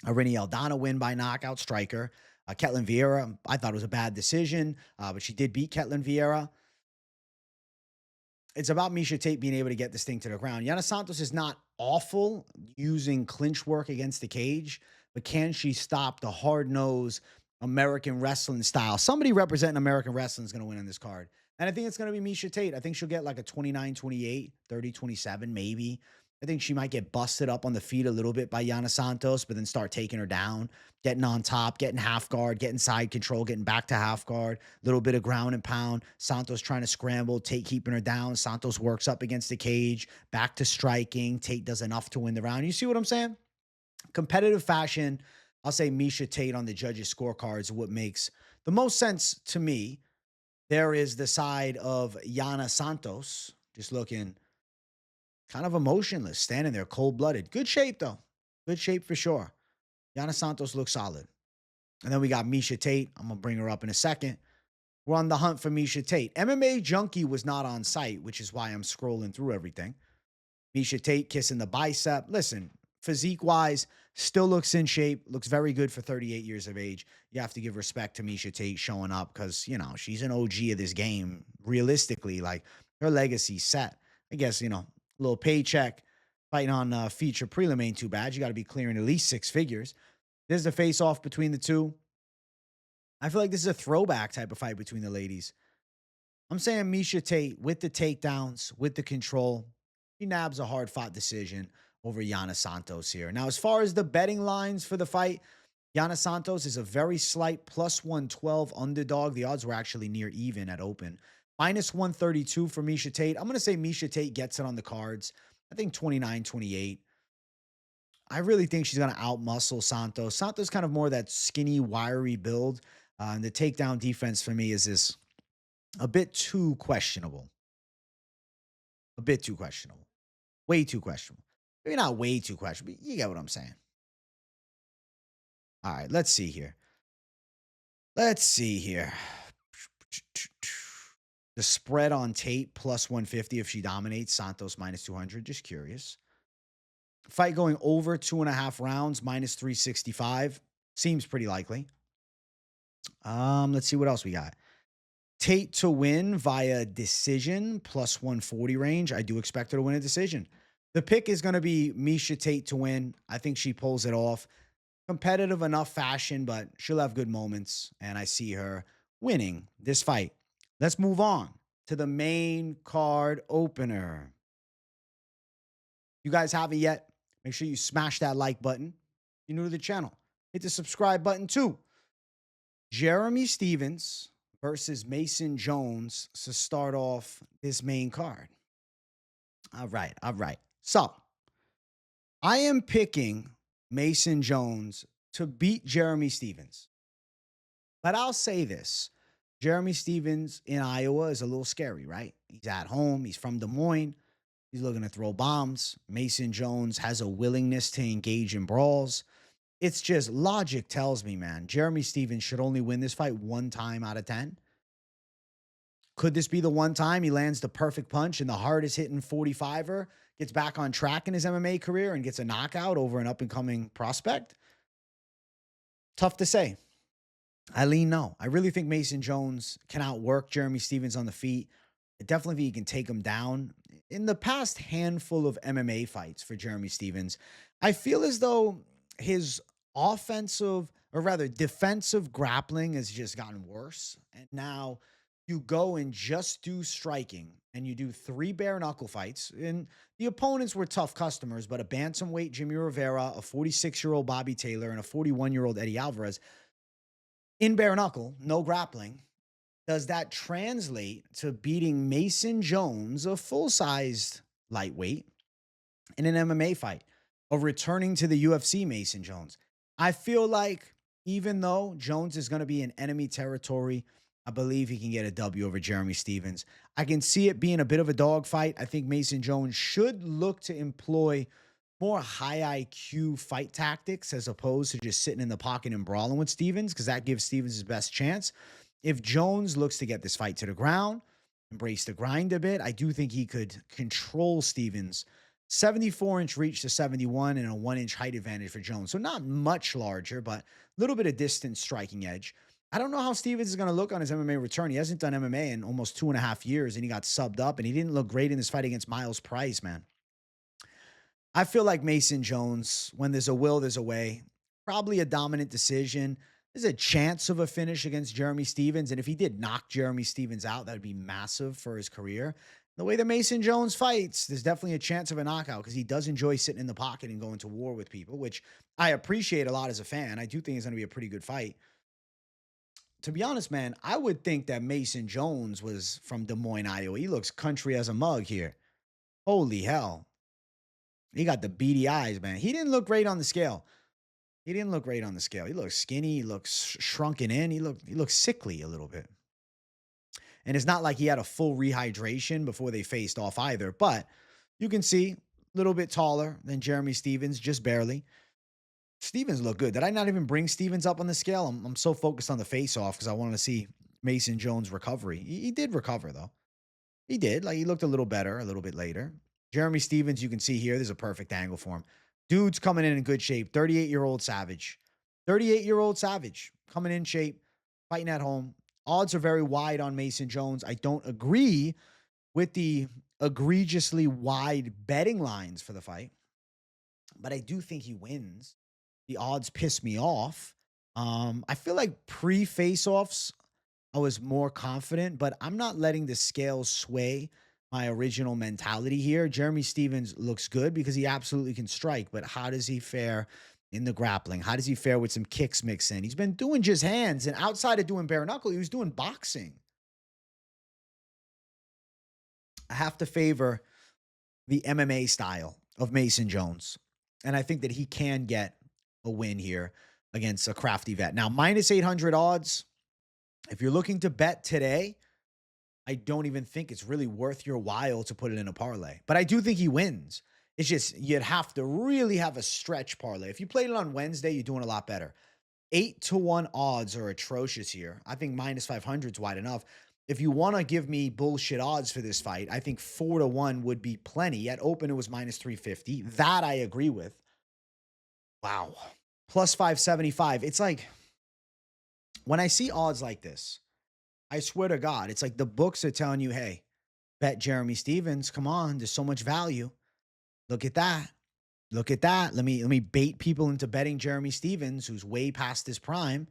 Rini Aldana win by knockout striker. Ketlin Vieira, I thought it was a bad decision, but she did beat Ketlin Vieira. It's about Miesha Tate being able to get this thing to the ground. Yana Santos is not awful using clinch work against the cage, but can she stop the hard-nosed American wrestling style? Somebody representing American wrestling is going to win on this card. And I think it's going to be Miesha Tate. I think she'll get like a 29-28, 30-27 maybe. I think she might get busted up on the feet a little bit by Yana Santos, but then start taking her down, getting on top, getting half guard, getting side control, getting back to half guard, little bit of ground and pound. Santos trying to scramble, Tate keeping her down. Santos works up against the cage, back to striking. Tate does enough to win the round. You see what I'm saying? Competitive fashion, I'll say Miesha Tate on the judges' scorecards, what makes the most sense to me. There is the side of Yana Santos, just looking kind of emotionless, standing there, cold-blooded. Good shape, though. Good shape for sure. Yana Santos looks solid. And then we got Miesha Tate. I'm going to bring her up in a second. We're on the hunt for Miesha Tate. MMA Junkie was not on site, which is why I'm scrolling through everything. Miesha Tate kissing the bicep. Listen, physique-wise, still looks in shape. Looks very good for 38 years of age. You have to give respect to Miesha Tate showing up because, she's an OG of this game. Realistically, like, her legacy's set. I guess, little paycheck fighting on feature prelim ain't too bad. You got to be clearing at least 6 figures. There's the face-off between the two. I feel like this is a throwback type of fight between the ladies. I'm saying Miesha Tate with the takedowns, with the control. She nabs a hard-fought decision over Yana Santos here. Now, as far as the betting lines for the fight, Yana Santos is a very slight plus 112 underdog. The odds were actually near even at open. Minus 132 for Miesha Tate. I'm going to say Miesha Tate gets it on the cards. I think 29-28. I really think she's going to outmuscle Santos. Santos kind of more that skinny, wiry build. And the takedown defense for me is a bit too questionable. A bit too questionable. Way too questionable. Maybe not way too questionable, but you get what I'm saying. All right, let's see here. The spread on Tate plus 150 if she dominates. Santos minus 200. Just curious. Fight going over 2.5 rounds, minus 365. Seems pretty likely. Let's see what else we got. Tate to win via decision, plus 140 range. I do expect her to win a decision. The pick is going to be Miesha Tate to win. I think she pulls it off. Competitive enough fashion, but she'll have good moments, and I see her winning this fight. Let's move on to the main card opener. You guys haven't yet, make sure you smash that like button. If you're new to the channel, hit the subscribe button too. Jeremy Stephens versus Mason Jones to start off this main card. All right. So, I am picking Mason Jones to beat Jeremy Stephens. But I'll say this. Jeremy Stephens in Iowa is a little scary, right? He's at home. He's from Des Moines. He's looking to throw bombs. Mason Jones has a willingness to engage in brawls. It's just logic tells me, man, Jeremy Stephens should only win this fight 1 time out of 10. Could this be the one time he lands the perfect punch and the hardest hitting 45er gets back on track in his MMA career and gets a knockout over an up-and-coming prospect? Tough to say. I lean no. I really think Mason Jones can outwork Jeremy Stephens on the feet. Definitely think he can take him down. In the past handful of MMA fights for Jeremy Stephens, I feel as though his offensive, or rather defensive grappling has just gotten worse. And now you go and just do striking, and you do 3 bare knuckle fights. And the opponents were tough customers, but a bantamweight Jimmy Rivera, a 46-year-old Bobby Taylor, and a 41-year-old Eddie Alvarez. In bare knuckle, no grappling. Does that translate to beating Mason Jones, a full-sized lightweight, in an MMA fight? Of returning to the UFC Mason Jones? I feel like even though Jones is going to be in enemy territory, I believe he can get a W over Jeremy Stephens. I can see it being a bit of a dogfight. I think Mason Jones should look to employ more high IQ fight tactics as opposed to just sitting in the pocket and brawling with Stephens, because that gives Stephens his best chance. If Jones looks to get this fight to the ground, embrace the grind a bit, I do think he could control Stephens. 74-inch reach to 71 and a 1-inch height advantage for Jones. So not much larger, but a little bit of distance striking edge. I don't know how Stephens is going to look on his MMA return. He hasn't done MMA in almost 2.5 years, and he got subbed up, and he didn't look great in this fight against Miles Price, man. I feel like Mason Jones, when there's a will, there's a way. Probably a dominant decision. There's a chance of a finish against Jeremy Stephens, and if he did knock Jeremy Stephens out, that would be massive for his career. The way that Mason Jones fights, there's definitely a chance of a knockout because he does enjoy sitting in the pocket and going to war with people, which I appreciate a lot as a fan. I do think it's going to be a pretty good fight. To be honest, man, I would think that Mason Jones was from Des Moines, Iowa. He looks country as a mug here. Holy hell. He got the beady eyes, man. He didn't look great on the scale. He didn't look great on the scale. He looks skinny. He looks shrunken in. He looks sickly a little bit. And it's not like he had a full rehydration before they faced off either. But you can see a little bit taller than Jeremy Stephens, just barely. Stephens looked good. Did I not even bring Stephens up on the scale? I'm so focused on the face-off because I wanted to see Mason Jones' recovery. He did recover, though. He did. Like, he looked a little better a little bit later. Jeremy Stephens, you can see here, there's a perfect angle for him. Dude's coming in good shape. 38-year-old Savage. 38-year-old Savage coming in shape, fighting at home. Odds are very wide on Mason Jones. I don't agree with the egregiously wide betting lines for the fight, but I do think he wins. The odds piss me off. I feel like pre-face-offs, I was more confident, but I'm not letting the scales sway my original mentality here. Jeremy Stephens looks good because he absolutely can strike, but how does he fare in the grappling? How does he fare with some kicks mixed in? He's been doing just hands, and outside of doing bare knuckle, he was doing boxing. I have to favor the MMA style of Mason Jones, and I think that he can get a win here against a crafty vet. Now, minus 800 odds, if you're looking to bet today, I don't even think it's really worth your while to put it in a parlay. But I do think he wins. It's just you'd have to really have a stretch parlay. If you played it on Wednesday, you're doing a lot better. 8-1 odds are atrocious here. I think minus 500 is wide enough. If you want to give me bullshit odds for this fight, I think 4-1 would be plenty. At open, it was minus 350. That I agree with. Wow. Plus 575. It's like, when I see odds like this, I swear to God, it's like the books are telling you, hey, bet Jeremy Stephens. Come on, there's so much value. Look at that. Look at that. Let me bait people into betting Jeremy Stephens, who's way past his prime.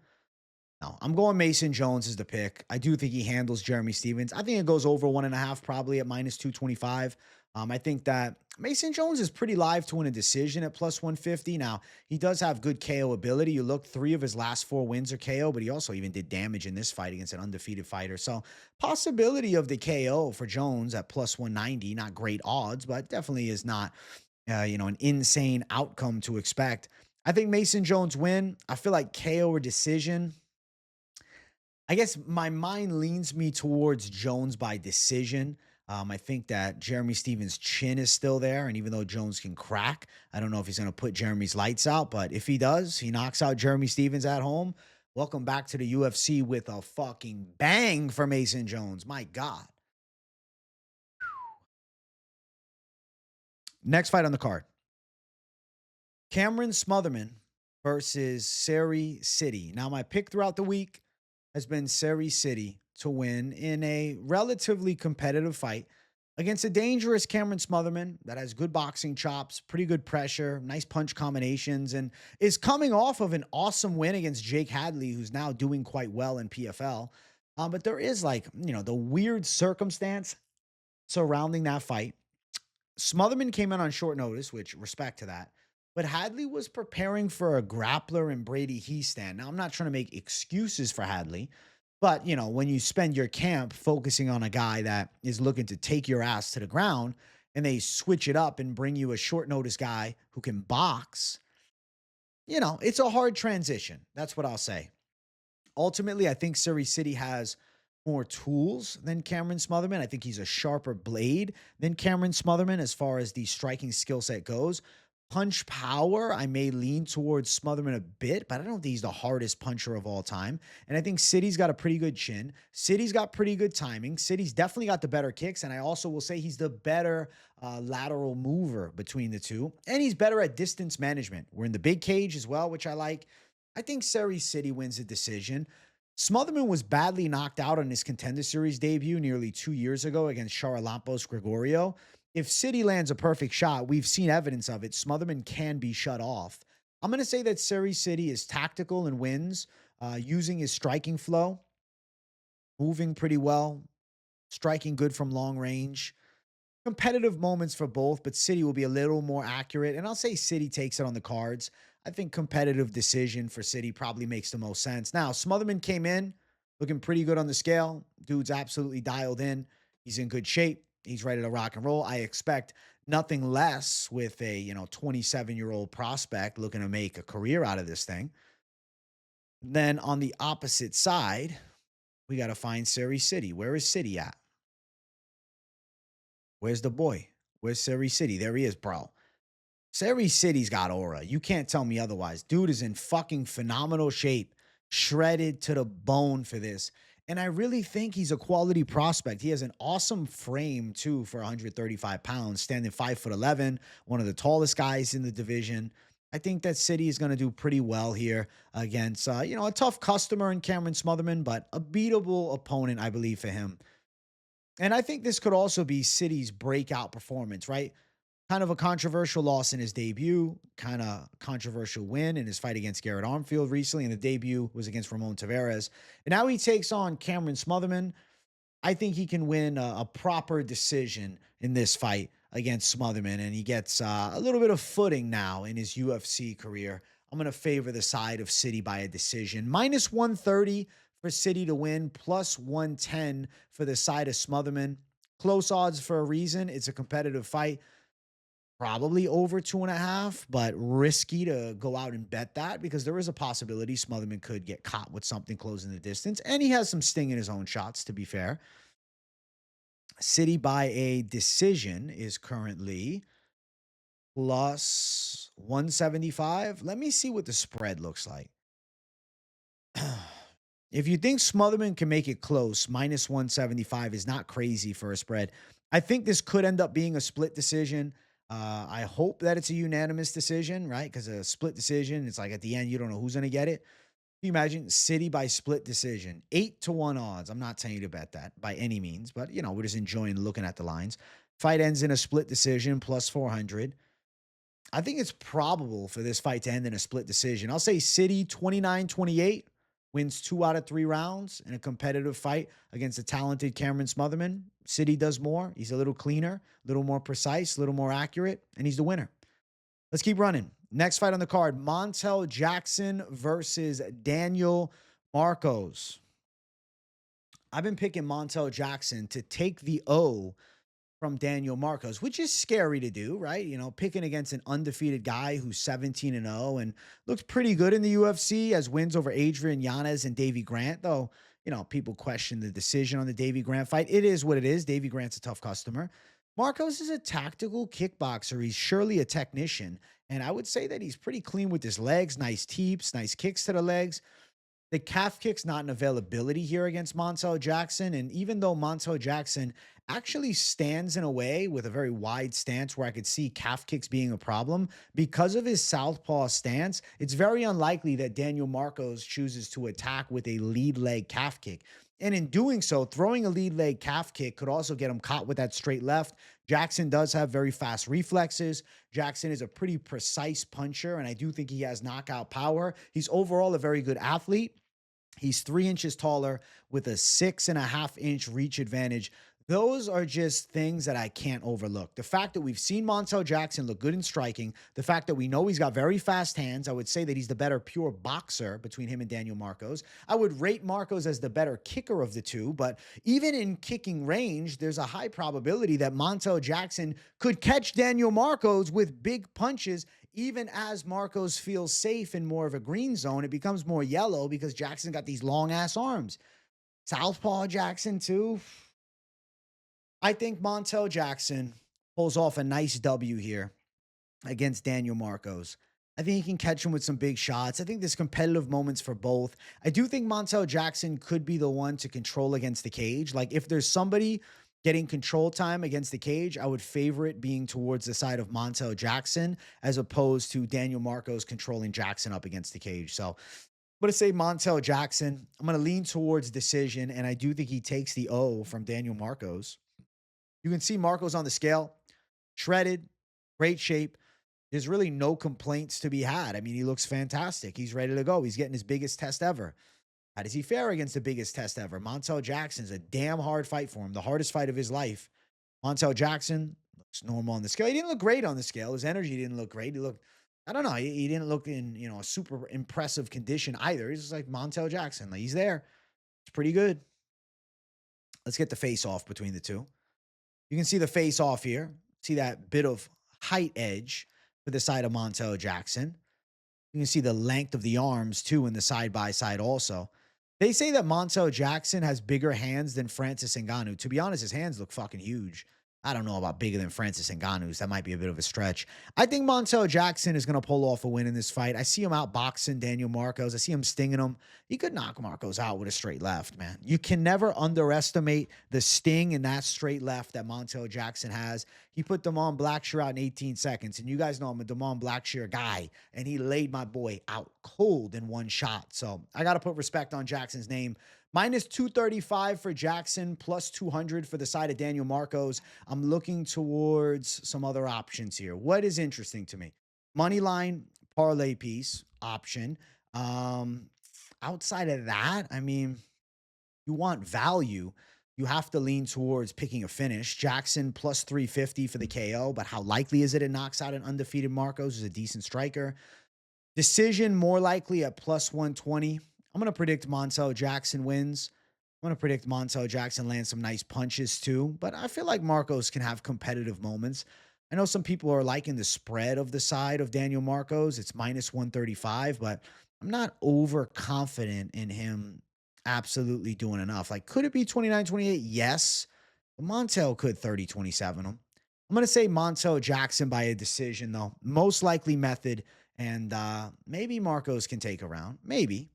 No, I'm going Mason Jones as the pick. I do think he handles Jeremy Stephens. I think it goes over 1.5, probably at minus 225. I think that Mason Jones is pretty live to win a decision at plus 150. Now, he does have good KO ability. You look, 3 of his last 4 wins are KO, but he also even did damage in this fight against an undefeated fighter. So, possibility of the KO for Jones at plus 190. Not great odds, but definitely is not, an insane outcome to expect. I think Mason Jones win. I feel like KO or decision. I guess my mind leans me towards Jones by decision. I think that Jeremy Stephens' chin is still there, and even though Jones can crack, I don't know if he's going to put Jeremy's lights out, but if he does, he knocks out Jeremy Stephens at home. Welcome back to the UFC with a fucking bang for Mason Jones. My God. Next fight on the card. Cameron Smotherman versus Serhiy. Now, my pick throughout the week has been Serhiy to win in a relatively competitive fight against a dangerous Cameron Smotherman that has good boxing chops, pretty good pressure, nice punch combinations, and is coming off of an awesome win against Jake Hadley, who's now doing quite well in PFL. But there is the weird circumstance surrounding that fight. Smotherman came in on short notice, which respect to that. But Hadley was preparing for a grappler and Brady Heastand. Now, I'm not trying to make excuses for Hadley, but, when you spend your camp focusing on a guy that is looking to take your ass to the ground and they switch it up and bring you a short notice guy who can box, it's a hard transition. That's what I'll say. Ultimately, I think Serhiy has more tools than Cameron Smotherman. I think he's a sharper blade than Cameron Smotherman as far as the striking skill set goes. Punch power, I may lean towards Smotherman a bit, but I don't think he's the hardest puncher of all time. And I think Sidey's got a pretty good chin. Sidey's got pretty good timing. Sidey's definitely got the better kicks, and I also will say he's the better lateral mover between the two. And he's better at distance management. We're in the big cage as well, which I like. I think Sidey wins the decision. Smotherman was badly knocked out on his Contender Series debut nearly 2 years ago against Charalampos Gregorio. If Sidey lands a perfect shot, we've seen evidence of it. Smotherman can be shut off. I'm going to say that Sidey is tactical and wins, using his striking flow, moving pretty well, striking good from long range. Competitive moments for both, but Sidey will be a little more accurate. And I'll say Sidey takes it on the cards. I think competitive decision for Sidey probably makes the most sense. Now, Smotherman came in looking pretty good on the scale. Dude's absolutely dialed in. He's in good shape. He's ready to rock and roll. I expect nothing less with a 27-year-old prospect looking to make a career out of this thing. Then on the opposite side, we got to find Sidey. Where is Sidey at? Where's the boy? Where's Sidey? There he is, bro. Sidey's got aura. You can't tell me otherwise. Dude is in fucking phenomenal shape, shredded to the bone for this. And I really think he's a quality prospect. He has an awesome frame, too, for 135 pounds, standing 5'11", one of the tallest guys in the division. I think that Sidey is going to do pretty well here against, a tough customer in Cameron Smotherman, but a beatable opponent, I believe, for him. And I think this could also be Sidey's breakout performance, right? Kind of a controversial loss in his debut, kind of controversial win in his fight against Garrett Armfield recently, and the debut was against Ramon Taveras. And now he takes on Cameron Smotherman. I think he can win a proper decision in this fight against Smotherman, and he gets a little bit of footing now in his UFC career. I'm going to favor the side of Sidey by a decision. Minus 130 for Sidey to win, plus 110 for the side of Smotherman. Close odds for a reason. It's a competitive fight. Probably over 2.5, but risky to go out and bet that because there is a possibility Smotherman could get caught with something closing the distance. And he has some sting in his own shots, to be fair. Sidey by a decision is currently plus 175. Let me see what the spread looks like. If you think Smotherman can make it close, minus 175 is not crazy for a spread. I think this could end up being a split decision. I hope that it's a unanimous decision, right? Because a split decision, it's like at the end, you don't know who's going to get it. Can you imagine Sidey by split decision? 8-1 odds. I'm not telling you to bet that by any means, but, we're just enjoying looking at the lines. Fight ends in a split decision, plus 400. I think it's probable for this fight to end in a split decision. I'll say Sidey 29-28. Wins 2 out of 3 rounds in a competitive fight against a talented Cameron Smotherman. Sidey does more. He's a little cleaner, a little more precise, a little more accurate, and he's the winner. Let's keep running. Next fight on the card, Montel Jackson versus Daniel Marcos. I've been picking Montel Jackson to take the O from Daniel Marcos, which is scary to do, right? Picking against an undefeated guy who's 17-0 and looked pretty good in the UFC, as wins over Adrian Yanez and Davy Grant, though, people question the decision on the Davy Grant fight. It is what it is. Davy Grant's a tough customer. Marcos is a tactical kickboxer. He's surely a technician, and I would say that he's pretty clean with his legs, nice teeps, nice kicks to the legs. The calf kick's not an availability here against Montel Jackson, and even though Montel Jackson actually stands in a way with a very wide stance where I could see calf kicks being a problem, because of his southpaw stance, it's very unlikely that Daniel Marcos chooses to attack with a lead leg calf kick. And in doing so, throwing a lead leg calf kick could also get him caught with that straight left. Jackson does have very fast reflexes. Jackson is a pretty precise puncher, and I do think he has knockout power. He's overall a very good athlete. He's 3 inches taller with a 6.5-inch reach advantage. Those are just things that I can't overlook. The fact that we've seen Montel Jackson look good in striking, the fact that we know he's got very fast hands, I would say that he's the better pure boxer between him and Daniel Marcos. I would rate Marcos as the better kicker of the two, but even in kicking range, there's a high probability that Montel Jackson could catch Daniel Marcos with big punches. Even as Marcos feels safe in more of a green zone, it becomes more yellow because Jackson got these long-ass arms. Southpaw Jackson too. I think Montel Jackson pulls off a nice W here against Daniel Marcos. I think he can catch him with some big shots. I think there's competitive moments for both. I do think Montel Jackson could be the one to control against the cage. Like if there's somebody getting control time against the cage, I would favor it being towards the side of Montel Jackson as opposed to Daniel Marcos controlling Jackson up against the cage. So I'm going to say Montel Jackson. I'm going to lean towards decision, and I do think he takes the O from Daniel Marcos. You can see Marcos on the scale, shredded, great shape. There's really no complaints to be had. I mean, he looks fantastic. He's ready to go. He's getting his biggest test ever. How does he fare against the biggest test ever? Montel Jackson's a damn hard fight for him, the hardest fight of his life. Montel Jackson looks normal on the scale. He didn't look great on the scale. His energy didn't look great. He looked, I don't know, he didn't look in, a super impressive condition either. He's just like Montel Jackson. Like, he's there. It's pretty good. Let's get the face off between the two. You can see the face off here. See that bit of height edge for the side of Montel Jackson. You can see the length of the arms too in the side-by-side also. They say that Montel Jackson has bigger hands than Francis Ngannou. To be honest, his hands look fucking huge. I don't know about bigger than Francis Ngannou's. That might be a bit of a stretch. I think Montel Jackson is going to pull off a win in this fight. I see him outboxing Daniel Marcos. I see him stinging him. He could knock Marcos out with a straight left, man. You can never underestimate the sting in that straight left that Montel Jackson has. He put Damon Blackshear out in 18 seconds, and you guys know I'm a Damon Blackshear guy, and he laid my boy out cold in one shot. So I got to put respect on Jackson's name. Minus 235 for Jackson, plus 200 for the side of Daniel Marcos. I'm looking towards some other options here. What is interesting to me? Moneyline parlay piece option. Outside of that, I mean, you want value. You have to lean towards picking a finish. Jackson plus 350 for the KO, but how likely is it knocks out an undefeated Marcos? Who's a decent striker. Decision more likely at plus 120. I'm going to predict Montel Jackson wins. I'm going to predict Montel Jackson lands some nice punches too, but I feel like Marcos can have competitive moments. I know some people are liking the spread of the side of Daniel Marcos. It's minus 135, but I'm not overconfident in him absolutely doing enough. Like, could it be 29-28? Yes. But Montel could 30-27 him. I'm going to say Montel Jackson by a decision, though. Most likely method, and maybe Marcos can take a round. Maybe.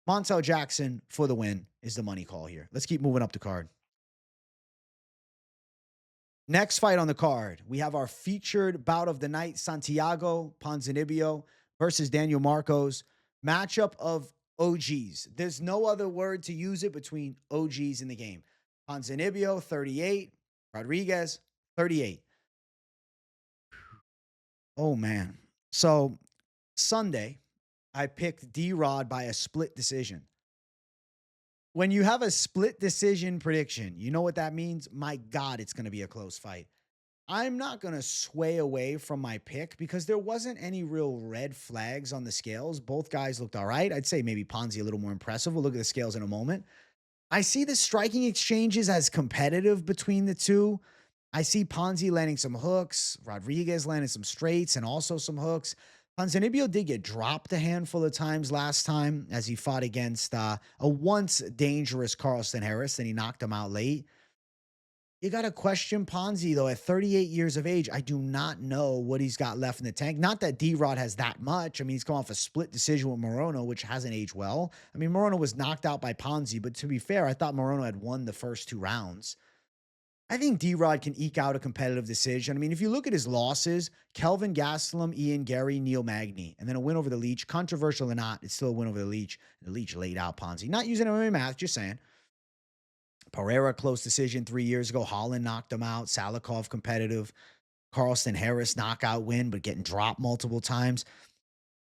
Montel Jackson for the win is the money call here. Let's keep moving up the card. Next fight on the card, we have our featured bout of the night, Santiago Ponzinibbio versus Daniel Marcos. Matchup of OGs. There's no other word to use it between OGs in the game. Ponzinibbio, 38. Rodriguez, 38. Oh, man. So, Sunday, I picked D-Rod by a split decision. When you have a split decision prediction, you know what that means? My God, it's going to be a close fight. I'm not going to sway away from my pick because there wasn't any real red flags on the scales. Both guys looked all right. I'd say maybe Ponzi a little more impressive. We'll look at the scales in a moment. I see the striking exchanges as competitive between the two. I see Ponzi landing some hooks, Rodriguez landing some straights and also some hooks. Ponzinibbio did get dropped a handful of times last time as he fought against a once dangerous Carlston Harris, and he knocked him out late. You got to question Ponzi, though. At 38 years of age, I do not know what he's got left in the tank. Not that D-Rod has that much. I mean, he's come off a split decision with Morono, which hasn't aged well. I mean, Morono was knocked out by Ponzi, but to be fair, I thought Morono had won the first 2 rounds. I think D-Rod can eke out a competitive decision. I mean, if you look at his losses, Kelvin Gastelum, Ian Gary, Neil Magny, and then a win over the Leech. Controversial or not, it's still a win over the Leech. The Leech laid out Ponzi. Not using MMA math, just saying. Pereira, close decision 3 years ago. Holland knocked him out. Salikov, competitive. Carlston Harris, knockout win, but getting dropped multiple times.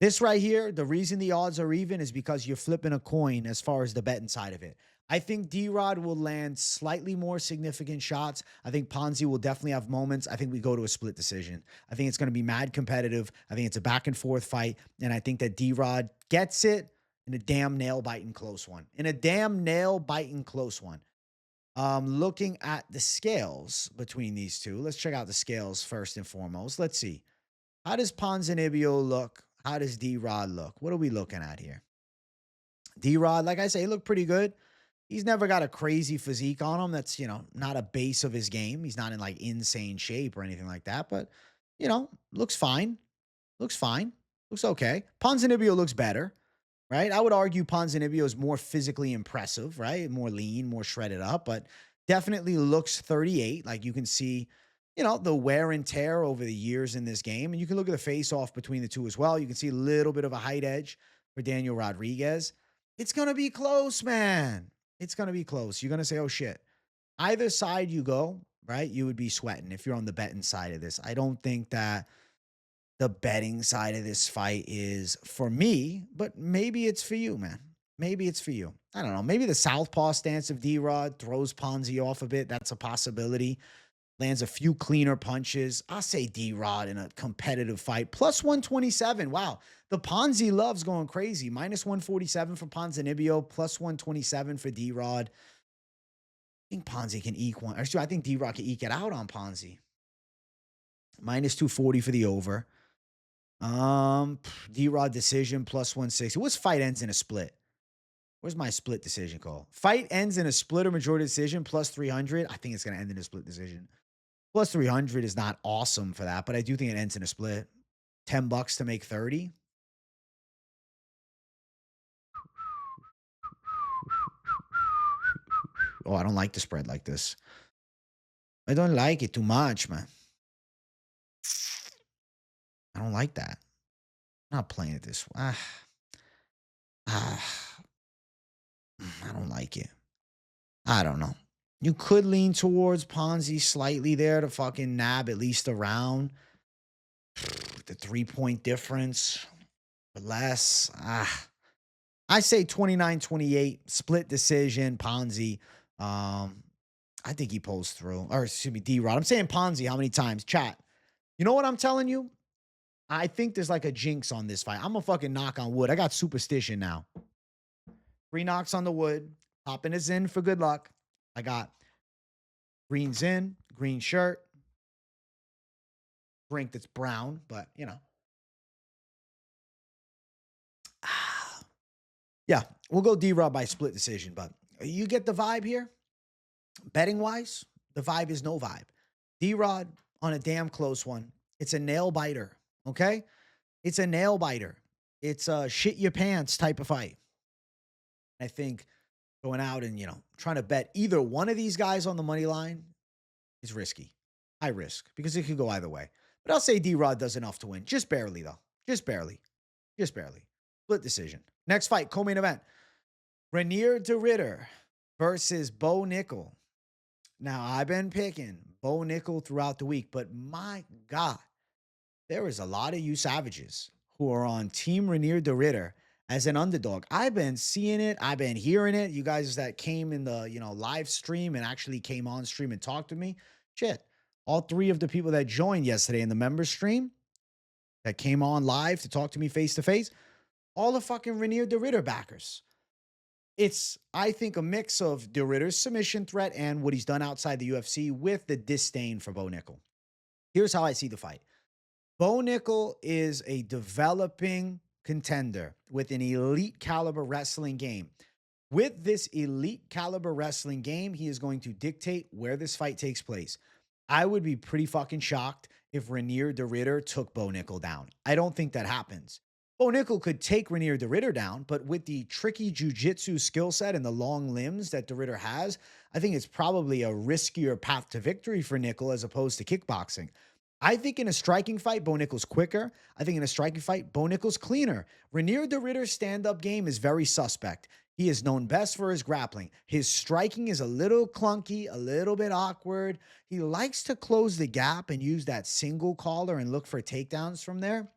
This right here, the reason the odds are even is because you're flipping a coin as far as the betting side of it. I think D-Rod will land slightly more significant shots. I think Ponzi will definitely have moments. I think we go to a split decision. I think it's going to be mad competitive. I think it's a back and forth fight. And I think that D-Rod gets it in a damn nail-biting close one. Looking at the scales between these two. Let's check out the scales first and foremost. Let's see. How does Ponzinibbio look? How does D-Rod look? What are we looking at here? D-Rod, like I say, he looked pretty good. He's never got a crazy physique on him. That's, not a base of his game. He's not in like insane shape or anything like that, but, looks fine. Looks fine. Looks okay. Ponzinibbio looks better, right? I would argue Ponzinibbio is more physically impressive, right? More lean, more shredded up, but definitely looks 38. Like you can see, the wear and tear over the years in this game. And you can look at the face off between the two as well. You can see a little bit of a height edge for Daniel Rodriguez. It's going to be close, man. It's going to be close. You're going to say, oh shit. Either side you go, right? You would be sweating if you're on the betting side of this. I don't think that the betting side of this fight is for me, but maybe it's for you, man. Maybe it's for you. I don't know. Maybe the southpaw stance of D-Rod throws Ponzi off a bit. That's a possibility. Lands a few cleaner punches. I'll say D-Rod in a competitive fight. Plus 127. Wow. The Ponzi loves going crazy. Minus 147 for Ponzinibbio. Plus 127 for D-Rod. I think Ponzi can eke one. Actually, I think D-Rod can eke it out on Ponzi. Minus 240 for the over. D-Rod decision plus 160. What's fight ends in a split? Where's my split decision call? Fight ends in a split or majority decision plus 300. I think it's going to end in a split decision. Plus 300 is not awesome for that, but I do think it ends in a split. $10 to make 30. Oh, I don't like the spread like this. I don't like it too much, man. I don't like that. I'm not playing it this way. I don't like it. I don't know. You could lean towards Ponzi slightly there to fucking nab at least a round. The 3-point difference. But less. I say 29-28. Split decision. Ponzi. I think he pulls through. Or excuse me, D-Rod. I'm saying Ponzi how many times? Chat. You know what I'm telling you? I think there's like a jinx on this fight. I'm a fucking knock on wood. I got superstition now. 3 knocks on the wood. Popping his in for good luck. I got greens in, green shirt. Drink that's brown, but Yeah, we'll go D-Rod by split decision, but you get the vibe here? Betting wise, the vibe is no vibe. D-Rod on a damn close one. It's a nail biter, okay? It's a nail biter. It's a shit your pants type of fight. I think going out and, trying to bet either one of these guys on the money line is risky. High risk because it could go either way. But I'll say D-Rod does enough to win. Just barely, though. Just barely. Just barely. Split decision. Next fight, co-main event. Reinier de Ridder versus Bo Nickal. Now, I've been picking Bo Nickal throughout the week, but my God, there is a lot of you savages who are on Team Reinier de Ridder as an underdog. I've been seeing it. I've been hearing it. You guys that came in the, live stream and actually came on stream and talked to me. Shit. All 3 of the people that joined yesterday in the members stream that came on live to talk to me face to face, all the fucking Reinier de Ridder backers. It's, I think, a mix of de Ridder's submission threat and what he's done outside the UFC with the disdain for Bo Nickal. Here's how I see the fight. Bo Nickal is a developing contender with an elite caliber wrestling game. With this elite caliber wrestling game, he is going to dictate where this fight takes place. I would be pretty fucking shocked if Reinier de Ridder took Bo Nickal down. I don't think that happens. Bo Nickal could take Reinier de Ridder down, but with the tricky jiu-jitsu skill set and the long limbs that de Ridder has, I think it's probably a riskier path to victory for Nickal as opposed to kickboxing. I think in a striking fight, Bo Nickal's quicker. I think in a striking fight, Bo Nickal's cleaner. Reinier de Ridder's stand-up game is very suspect. He is known best for his grappling. His striking is a little clunky, a little bit awkward. He likes to close the gap and use that single collar and look for takedowns from there.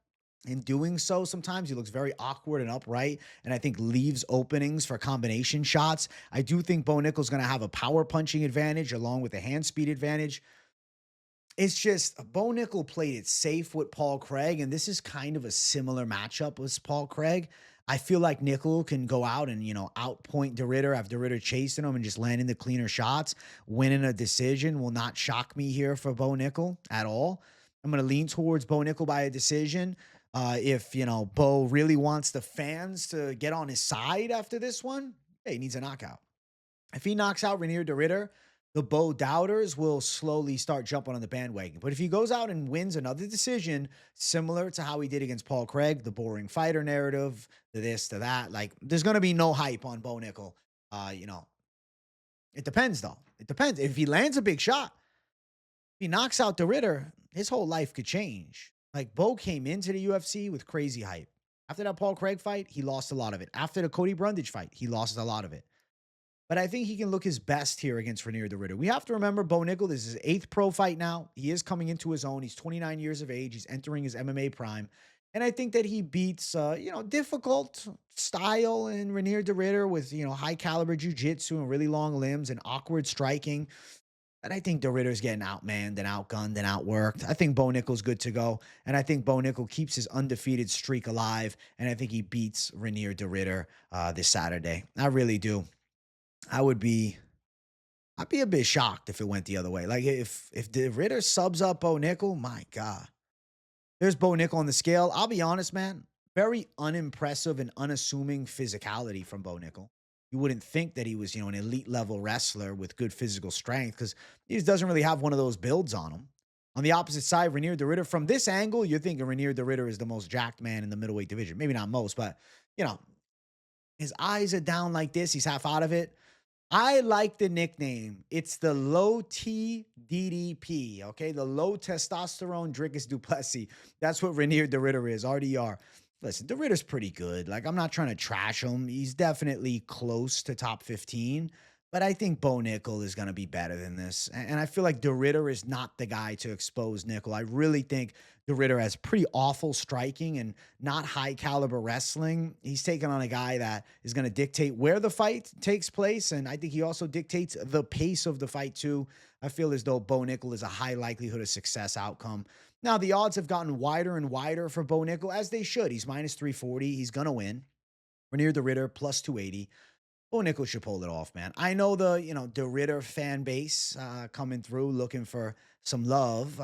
In doing so, sometimes he looks very awkward and upright, and I think leaves openings for combination shots. I do think Bo Nickal's going to have a power punching advantage along with a hand speed advantage. It's just Bo Nickal played it safe with Paul Craig, and this is kind of a similar matchup with Paul Craig. I feel like Nickal can go out and, outpoint de Ridder, have de Ridder chasing him and just landing the cleaner shots. Winning a decision will not shock me here for Bo Nickal at all. I'm going to lean towards Bo Nickal by a decision. If, Bo really wants the fans to get on his side after this one, hey, he needs a knockout. If he knocks out Reinier de Ridder, the Bo doubters will slowly start jumping on the bandwagon. But if he goes out and wins another decision, similar to how he did against Paul Craig, the boring fighter narrative, the this, to that, like there's going to be no hype on Bo Nickal. It depends though. It depends. If he lands a big shot, if he knocks out de Ridder, his whole life could change. Like Bo came into the UFC with crazy hype. After that Paul Craig fight, he lost a lot of it. After the Cody Brundage fight, he lost a lot of it. But I think he can look his best here against Reinier de Ridder. We have to remember Bo Nickal, this is his 8th pro fight now. He is coming into his own. He's 29 years of age. He's entering his MMA prime. And I think that he beats, difficult style in Reinier de Ridder with, high caliber jiu-jitsu and really long limbs and awkward striking. But I think de Ridder's getting outmanned and outgunned and outworked. I think Bo Nickal's good to go. And I think Bo Nickal keeps his undefeated streak alive. And I think he beats Reinier de Ridder this Saturday. I really do. I'd be a bit shocked if it went the other way. Like if de Ridder subs up Bo Nickal, my God. There's Bo Nickal on the scale. I'll be honest, man. Very unimpressive and unassuming physicality from Bo Nickal. You wouldn't think that he was, an elite level wrestler with good physical strength because he just doesn't really have one of those builds on him. On the opposite side, Reinier de Ridder, from this angle, you're thinking Reinier de Ridder is the most jacked man in the middleweight division. Maybe not most, but, his eyes are down like this. He's half out of it. I like the nickname. It's the low T DDP, okay? The low testosterone Dricus Duplessis. That's what Reinier de Ridder is, RDR. Listen, de Ridder's pretty good. Like, I'm not trying to trash him. He's definitely close to top 15. But I think Bo Nickal is going to be better than this. And I feel like de Ridder is not the guy to expose Nickal. I really think de Ridder has pretty awful striking and not high caliber wrestling. He's taking on a guy that is going to dictate where the fight takes place. And I think he also dictates the pace of the fight too. I feel as though Bo Nickal is a high likelihood of success outcome. Now, the odds have gotten wider and wider for Bo Nickal, as they should. He's minus 340. He's going to win. Reinier de Ridder, plus 280. Bo Nickal should pull it off, man. I know the, de Ridder fan base coming through looking for some love.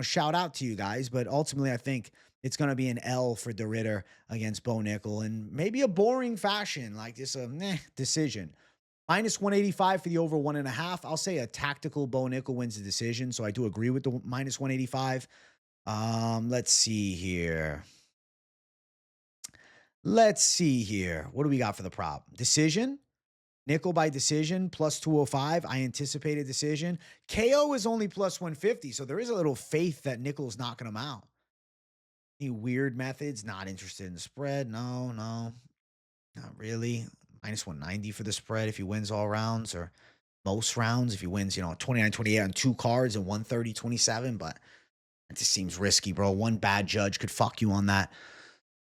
Shout out to you guys. But ultimately, I think it's going to be an L for de Ridder against Bo Nickal. And maybe a boring fashion, like just a decision. Minus 185 for the over 1.5. I'll say a tactical Bo Nickal wins the decision. So I do agree with the minus 185. Let's see here. What do we got for the prop? Decision. Nickal by decision, plus 205. I anticipate a decision. KO is only plus 150, so there is a little faith that Nickal's knocking him out. Any weird methods? Not interested in the spread. No, not really. Minus 190 for the spread if he wins all rounds or most rounds. If he wins, 29-28 on 2 cards and 130-27, but it just seems risky, bro. One bad judge could fuck you on that.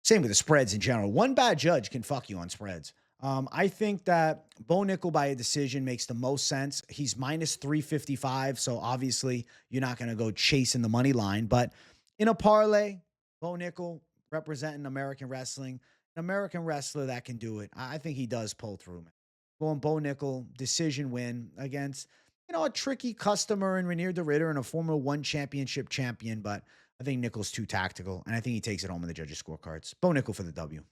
Same with the spreads in general. One bad judge can fuck you on spreads. I think that Bo Nickal by a decision makes the most sense. He's minus 355, so obviously you're not going to go chasing the money line. But in a parlay, Bo Nickal representing American wrestling, an American wrestler that can do it. I think he does pull through, man. Going Bo Nickal, decision win against, a tricky customer in Reinier de Ridder and a Formula 1 championship champion. But I think Nickal's too tactical, and I think he takes it home in the judges' scorecards. Bo Nickal for the W.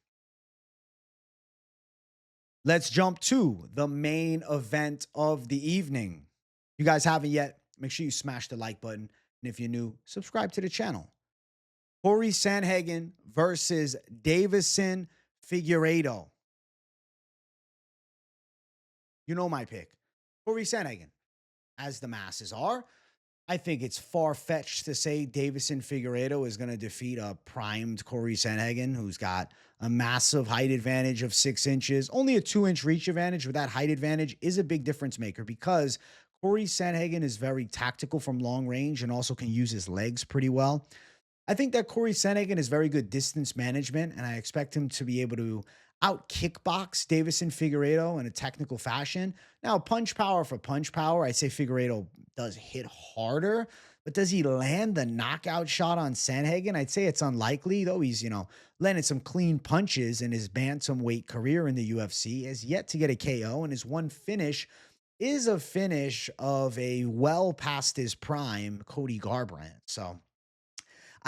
Let's jump to the main event of the evening. If you guys haven't yet, make sure you smash the like button. And if you're new, subscribe to the channel. Moines Sandhagen versus Deiveson Figueiredo. You know my pick. Moines Sandhagen, as the masses are. I think it's far-fetched to say Deiveson Figueiredo is going to defeat a primed Moines Sandhagen who's got a massive height advantage of 6 inches. Only a 2-inch reach advantage, but that height advantage is a big difference maker because Moines Sandhagen is very tactical from long range and also can use his legs pretty well. I think that Moines Sandhagen is very good distance management, and I expect him to be able to out-kickbox Deiveson Figueiredo in a technical fashion. Now, punch power for punch power, I'd say Figueiredo does hit harder, but does he land the knockout shot on Sandhagen? I'd say it's unlikely, though he's, landed some clean punches in his bantamweight career in the UFC. He has yet to get a KO, and his one finish is a finish of a well past his prime Cody Garbrandt. So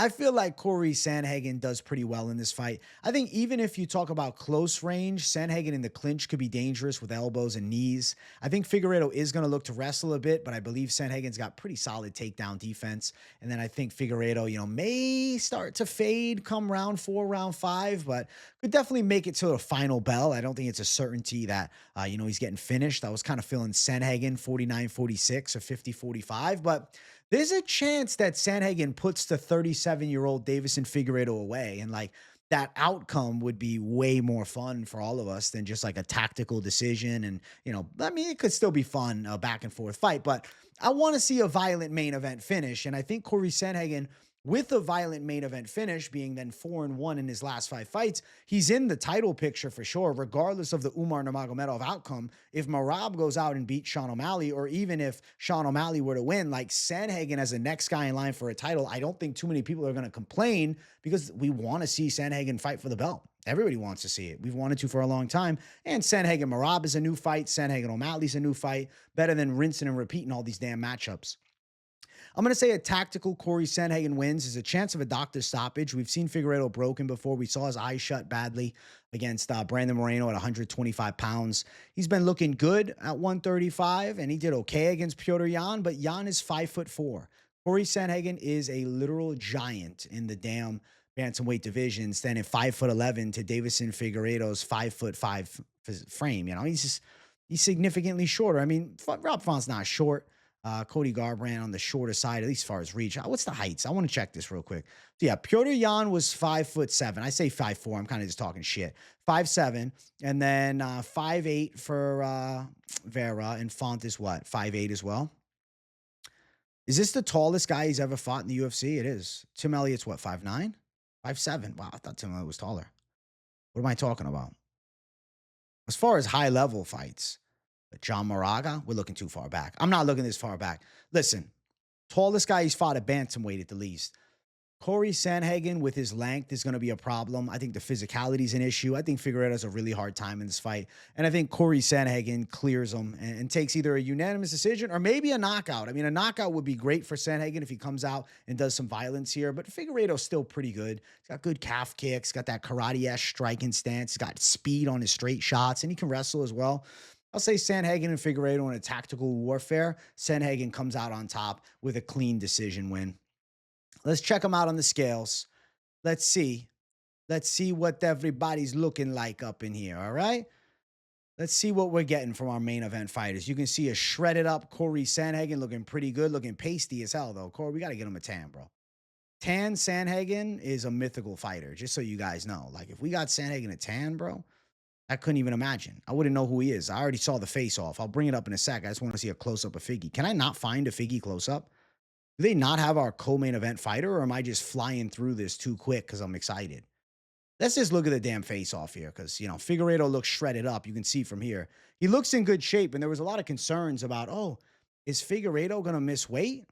I feel like Cory Sandhagen does pretty well in this fight. I think even if you talk about close range, Sandhagen in the clinch could be dangerous with elbows and knees. I think Figueiredo is going to look to wrestle a bit, but I believe Sandhagen's got pretty solid takedown defense. And then I think Figueiredo, may start to fade come round 4, round 5, but could definitely make it to a final bell. I don't think it's a certainty that, he's getting finished. I was kind of feeling Sandhagen 49-46 or 50-45, but there's a chance that Sandhagen puts the 37-year-old Davison Figueiredo away. And like that outcome would be way more fun for all of us than just like a tactical decision. And, it could still be fun, a back and forth fight, but I want to see a violent main event finish. And I think Cory Sandhagen, with a violent main event finish, being then 4-1 in his last 5 fights, he's in the title picture for sure, regardless of the Umar Nurmagomedov outcome. If Merab goes out and beats Sean O'Malley, or even if Sean O'Malley were to win, like Sandhagen as the next guy in line for a title, I don't think too many people are going to complain because we want to see Sandhagen fight for the belt. Everybody wants to see it. We've wanted to for a long time. And Sandhagen Merab is a new fight. Sandhagen O'Malley's a new fight. Better than rinsing and repeating all these damn matchups. I'm going to say a tactical Cory Sandhagen wins. Is a chance of a doctor stoppage. We've seen Figueiredo broken before. We saw his eyes shut badly against Brandon Moreno at 125 pounds. He's been looking good at 135, and he did okay against Petr Yan, but Yan is 5'4". Cory Sandhagen is a literal giant in the damn bantamweight division, standing 5'11" to Davison Figueiredo's 5'5" frame. He's significantly shorter. I mean, Rob Font's not short. Cody Garbrandt on the shorter side, at least as far as reach. What's the heights? I want to check this real quick. So yeah, Petr Yan was 5'7". I say 5'4". I'm kind of just talking shit. 5'7", and then 5'8" for Vera, and Font is what? 5'8" as well. Is this the tallest guy he's ever fought in the UFC? It is. Tim Elliott's what? 5'9", 5'7". Wow, I thought Tim Elliott was taller. What am I talking about? As far as high level fights. But John Moraga, we're looking too far back. I'm not looking this far back. Listen, tallest guy he's fought at bantamweight at the least. Cory Sandhagen with his length is going to be a problem. I think the physicality is an issue. I think Figueiredo has a really hard time in this fight. And I think Cory Sandhagen clears him and takes either a unanimous decision or maybe a knockout. I mean, a knockout would be great for Sandhagen if he comes out and does some violence here. But Figueiredo's still pretty good. He's got good calf kicks, got that karate-esque striking stance. He's got speed on his straight shots, and he can wrestle as well. I'll say Sandhagen and Figueiredo in a tactical warfare. Sandhagen comes out on top with a clean decision win. Let's check them out on the scales. Let's see. Let's see what everybody's looking like up in here, all right? Let's see what we're getting from our main event fighters. You can see a shredded up Cory Sandhagen looking pretty good, looking pasty as hell, though. Cory, we got to get him a tan, bro. Tan Sandhagen is a mythical fighter, just so you guys know. Like, if we got Sandhagen a tan, bro, I couldn't even imagine. I wouldn't know who he is. I already saw the face-off. I'll bring it up in a sec. I just want to see a close-up of Figgy. Can I not find a Figgy close-up? Do they not have our co-main event fighter, or am I just flying through this too quick because I'm excited? Let's just look at the damn face-off here because, Figueiredo looks shredded up. You can see from here. He looks in good shape, and there was a lot of concerns about, is Figueiredo going to miss weight?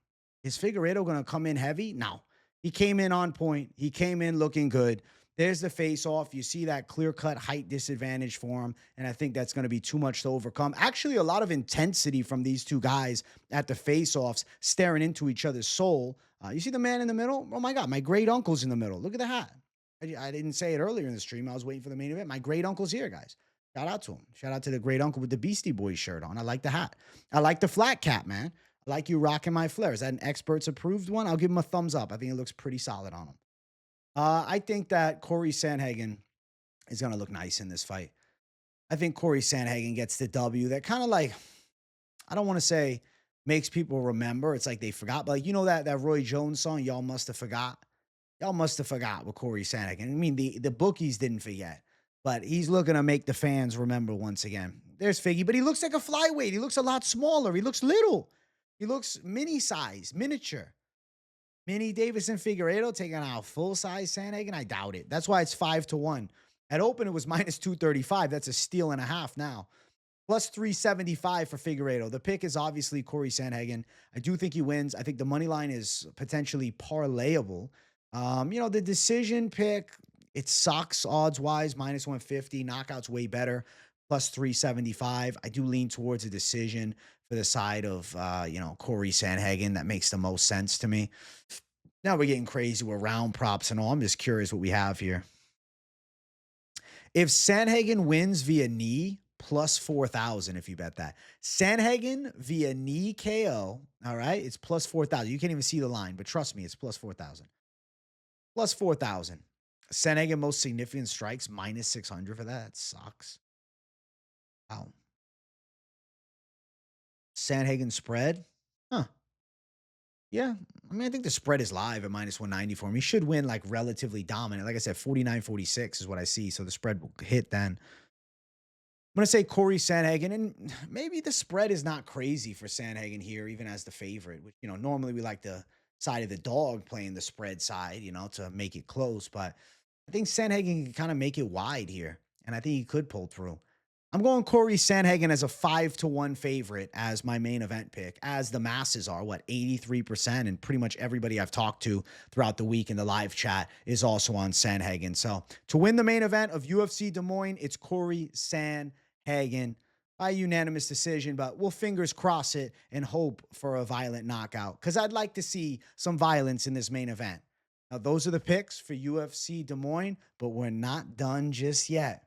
Is Figueiredo going to come in heavy? No. He came in on point. He came in looking good. There's the face-off. You see that clear-cut height disadvantage for him, and I think that's going to be too much to overcome. Actually, a lot of intensity from these two guys at the face-offs, staring into each other's soul. You see the man in the middle? Oh, my God, my great-uncle's in the middle. Look at the hat. I didn't say it earlier in the stream. I was waiting for the main event. My great-uncle's here, guys. Shout out to him. Shout out to the great-uncle with the Beastie Boys shirt on. I like the hat. I like the flat cap, man. I like you rocking my flare. Is that an experts-approved one? I'll give him a thumbs up. I think it looks pretty solid on him. I think that Cory Sandhagen is going to look nice in this fight. I think Cory Sandhagen gets the W. That kind of like, I don't want to say makes people remember. It's like they forgot. But like, that Roy Jones song, Y'all Must Have Forgot? Y'all must have forgot with Cory Sandhagen. I mean, the bookies didn't forget. But he's looking to make the fans remember once again. There's Figgy. But he looks like a flyweight. He looks a lot smaller. He looks little. He looks mini-size, miniature. Mini Davison Figueiredo taking out full-size Sandhagen? I doubt it. That's why it's 5-1. At open, it was minus 235. That's a steal and a half now. Plus 375 for Figueiredo. The pick is obviously Cory Sandhagen. I do think he wins. I think the money line is potentially parlayable. The decision pick, it sucks odds-wise. Minus 150. Knockout's way better. Plus 375. I do lean towards a decision for the side of, Cory Sandhagen. That makes the most sense to me. Now we're getting crazy with round props and all. I'm just curious what we have here. If Sandhagen wins via knee, plus 4,000 if you bet that. Sandhagen via knee KO, all right? It's plus 4,000. You can't even see the line, but trust me, it's plus 4,000. Plus 4,000. Sandhagen most significant strikes, minus 600 for that. That sucks. Wow. Sandhagen spread? Huh. Yeah. I mean, I think the spread is live at minus 190 for him. He should win like relatively dominant. Like I said, 49-46 is what I see. So the spread will hit then. I'm going to say Cory Sandhagen, and maybe the spread is not crazy for Sandhagen here, even as the favorite, which, normally we like the side of the dog playing the spread side, to make it close. But I think Sandhagen can kind of make it wide here, and I think he could pull through. I'm going Cory Sandhagen as a 5-1 favorite as my main event pick, as the masses are, 83%, and pretty much everybody I've talked to throughout the week in the live chat is also on Sandhagen. So to win the main event of UFC Des Moines, it's Cory Sandhagen by unanimous decision, but we'll fingers cross it and hope for a violent knockout, because I'd like to see some violence in this main event. Now, those are the picks for UFC Des Moines, but we're not done just yet.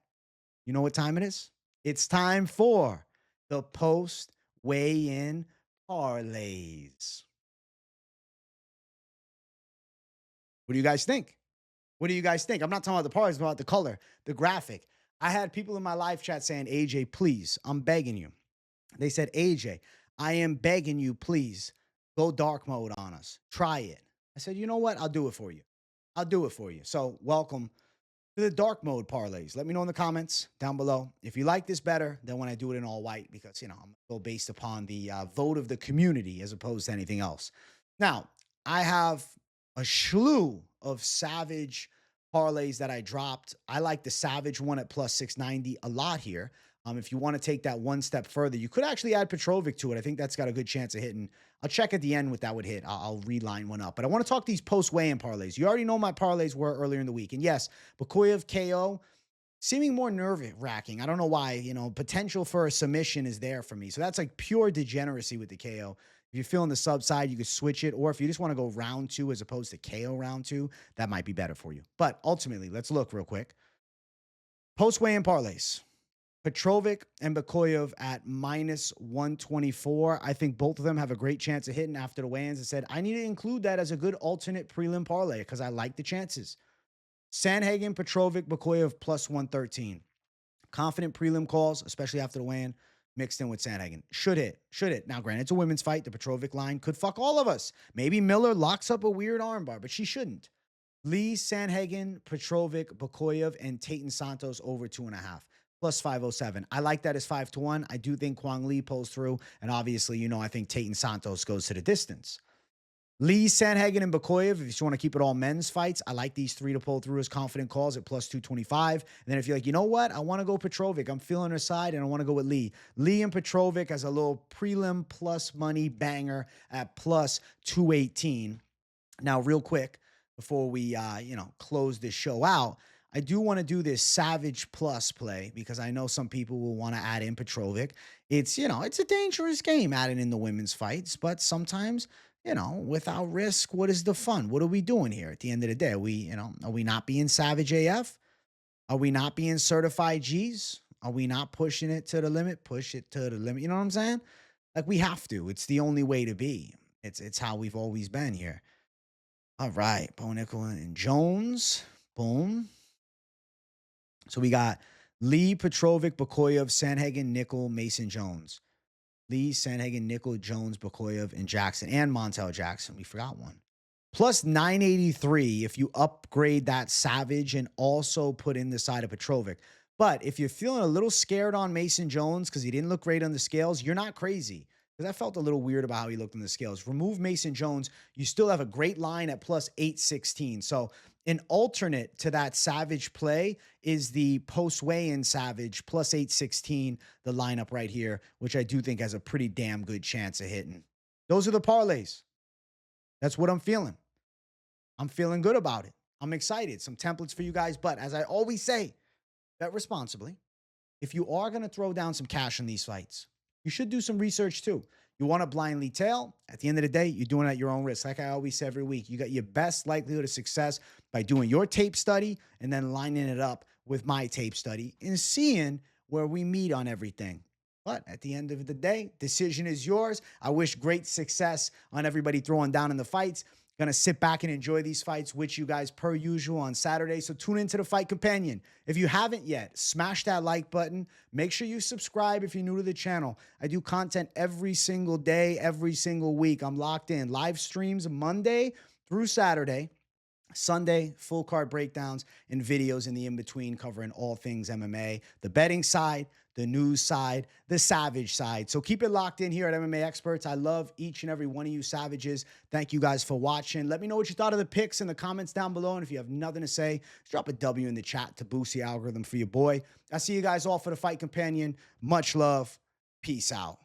You know what time it is? It's time for the post weigh-in parlays. What do you guys think? What do you guys think? I'm not talking about the parlays, I'm about the color, the graphic. I had people in my live chat saying, AJ, please, I'm begging you. They said, AJ, I am begging you, please, go dark mode on us. Try it. I said, you know what? I'll do it for you. I'll do it for you. So welcome to the dark mode parlays. Let me know in the comments down below if you like this better than when I do it in all white, because, I'm go based upon the vote of the community as opposed to anything else. Now, I have a slew of Savage parlays that I dropped. I like the Savage one at plus 690 a lot here. If you want to take that one step further, you could actually add Petrović to it. I think that's got a good chance of hitting. I'll check at the end what that would hit. I'll reline one up. But I want to talk these post-weigh-in parlays. You already know my parlays were earlier in the week. And yes, Bekoev KO, seeming more nerve-wracking. I don't know why. Potential for a submission is there for me. So that's like pure degeneracy with the KO. If you're feeling the sub side, you could switch it. Or if you just want to go round 2 as opposed to KO round 2, that might be better for you. But ultimately, let's look real quick. Post-weigh-in parlays. Petrović and Bekoev at minus 124. I think both of them have a great chance of hitting after the weigh-ins. I said, I need to include that as a good alternate prelim parlay because I like the chances. Sandhagen, Petrović, Bekoev plus 113. Confident prelim calls, especially after the weigh-in, mixed in with Sandhagen. Should hit. Now, granted, it's a women's fight. The Petrović line could fuck all of us. Maybe Miller locks up a weird armbar, but she shouldn't. Lee, Sandhagen, Petrović, Bekoev, and Tate and Santos over 2.5. Plus 507. I like that as 5-1. I do think Quang Lee pulls through. And obviously, I think Tate and Santos goes to the distance. Lee, Sandhagen, and Bekoev, if you just want to keep it all men's fights, I like these 3 to pull through as confident calls at plus 225. And then if you're like, you know what? I want to go Petrović. I'm feeling her side, and I want to go with Lee. Lee and Petrović as a little prelim plus money banger at plus 218. Now, real quick, before we, close this show out, I do want to do this Savage Plus play because I know some people will want to add in Petrović. It's, it's a dangerous game adding in the women's fights, but sometimes, without risk, what is the fun? What are we doing here at the end of the day? Are we not being Savage AF? Are we not being certified Gs? Are we not pushing it to the limit? Push it to the limit. You know what I'm saying? Like, we have to. It's the only way to be. It's how we've always been here. All right. Bo Nickal and Jones. Boom. So we got Lee, Petrović, Bekoev, Sandhagen, Nickal, Mason, Jones. Lee, Sandhagen, Nickal, Jones, Bekoev, and Jackson. And Montel Jackson. We forgot one. Plus 983 if you upgrade that Savage and also put in the side of Petrović. But if you're feeling a little scared on Mason Jones because he didn't look great on the scales, you're not crazy. Because I felt a little weird about how he looked on the scales. Remove Mason Jones, you still have a great line at plus 816. So an alternate to that Savage play is the post-weigh-in Savage plus 816, the lineup right here, which I do think has a pretty damn good chance of hitting. Those are the parlays. That's what I'm feeling. I'm feeling good about it. I'm excited. Some templates for you guys. But as I always say, bet responsibly. If you are going to throw down some cash on these fights, you should do some research too. You want to blindly tail. At the end of the day, you're doing it at your own risk. Like I always say every week, you got your best likelihood of success by doing your tape study and then lining it up with my tape study and seeing where we meet on everything. But at the end of the day, decision is yours. I wish great success on everybody throwing down in the fights. Gonna sit back and enjoy these fights with you guys per usual on Saturday. So tune into the Fight Companion. If you haven't yet, smash that like button. Make sure you subscribe if you're new to the channel. I do content every single day, every single week. I'm locked in. Live streams Monday through Saturday. Sunday, full card breakdowns and videos in the in-between covering all things MMA, the betting side, the news side, the savage side. So keep it locked in here at MMA Experts. I love each and every one of you savages. Thank you guys for watching. Let me know what you thought of the picks in the comments down below. And if you have nothing to say, drop a W in the chat to boost the algorithm for your boy. I see you guys all for the Fight Companion. Much love. Peace out.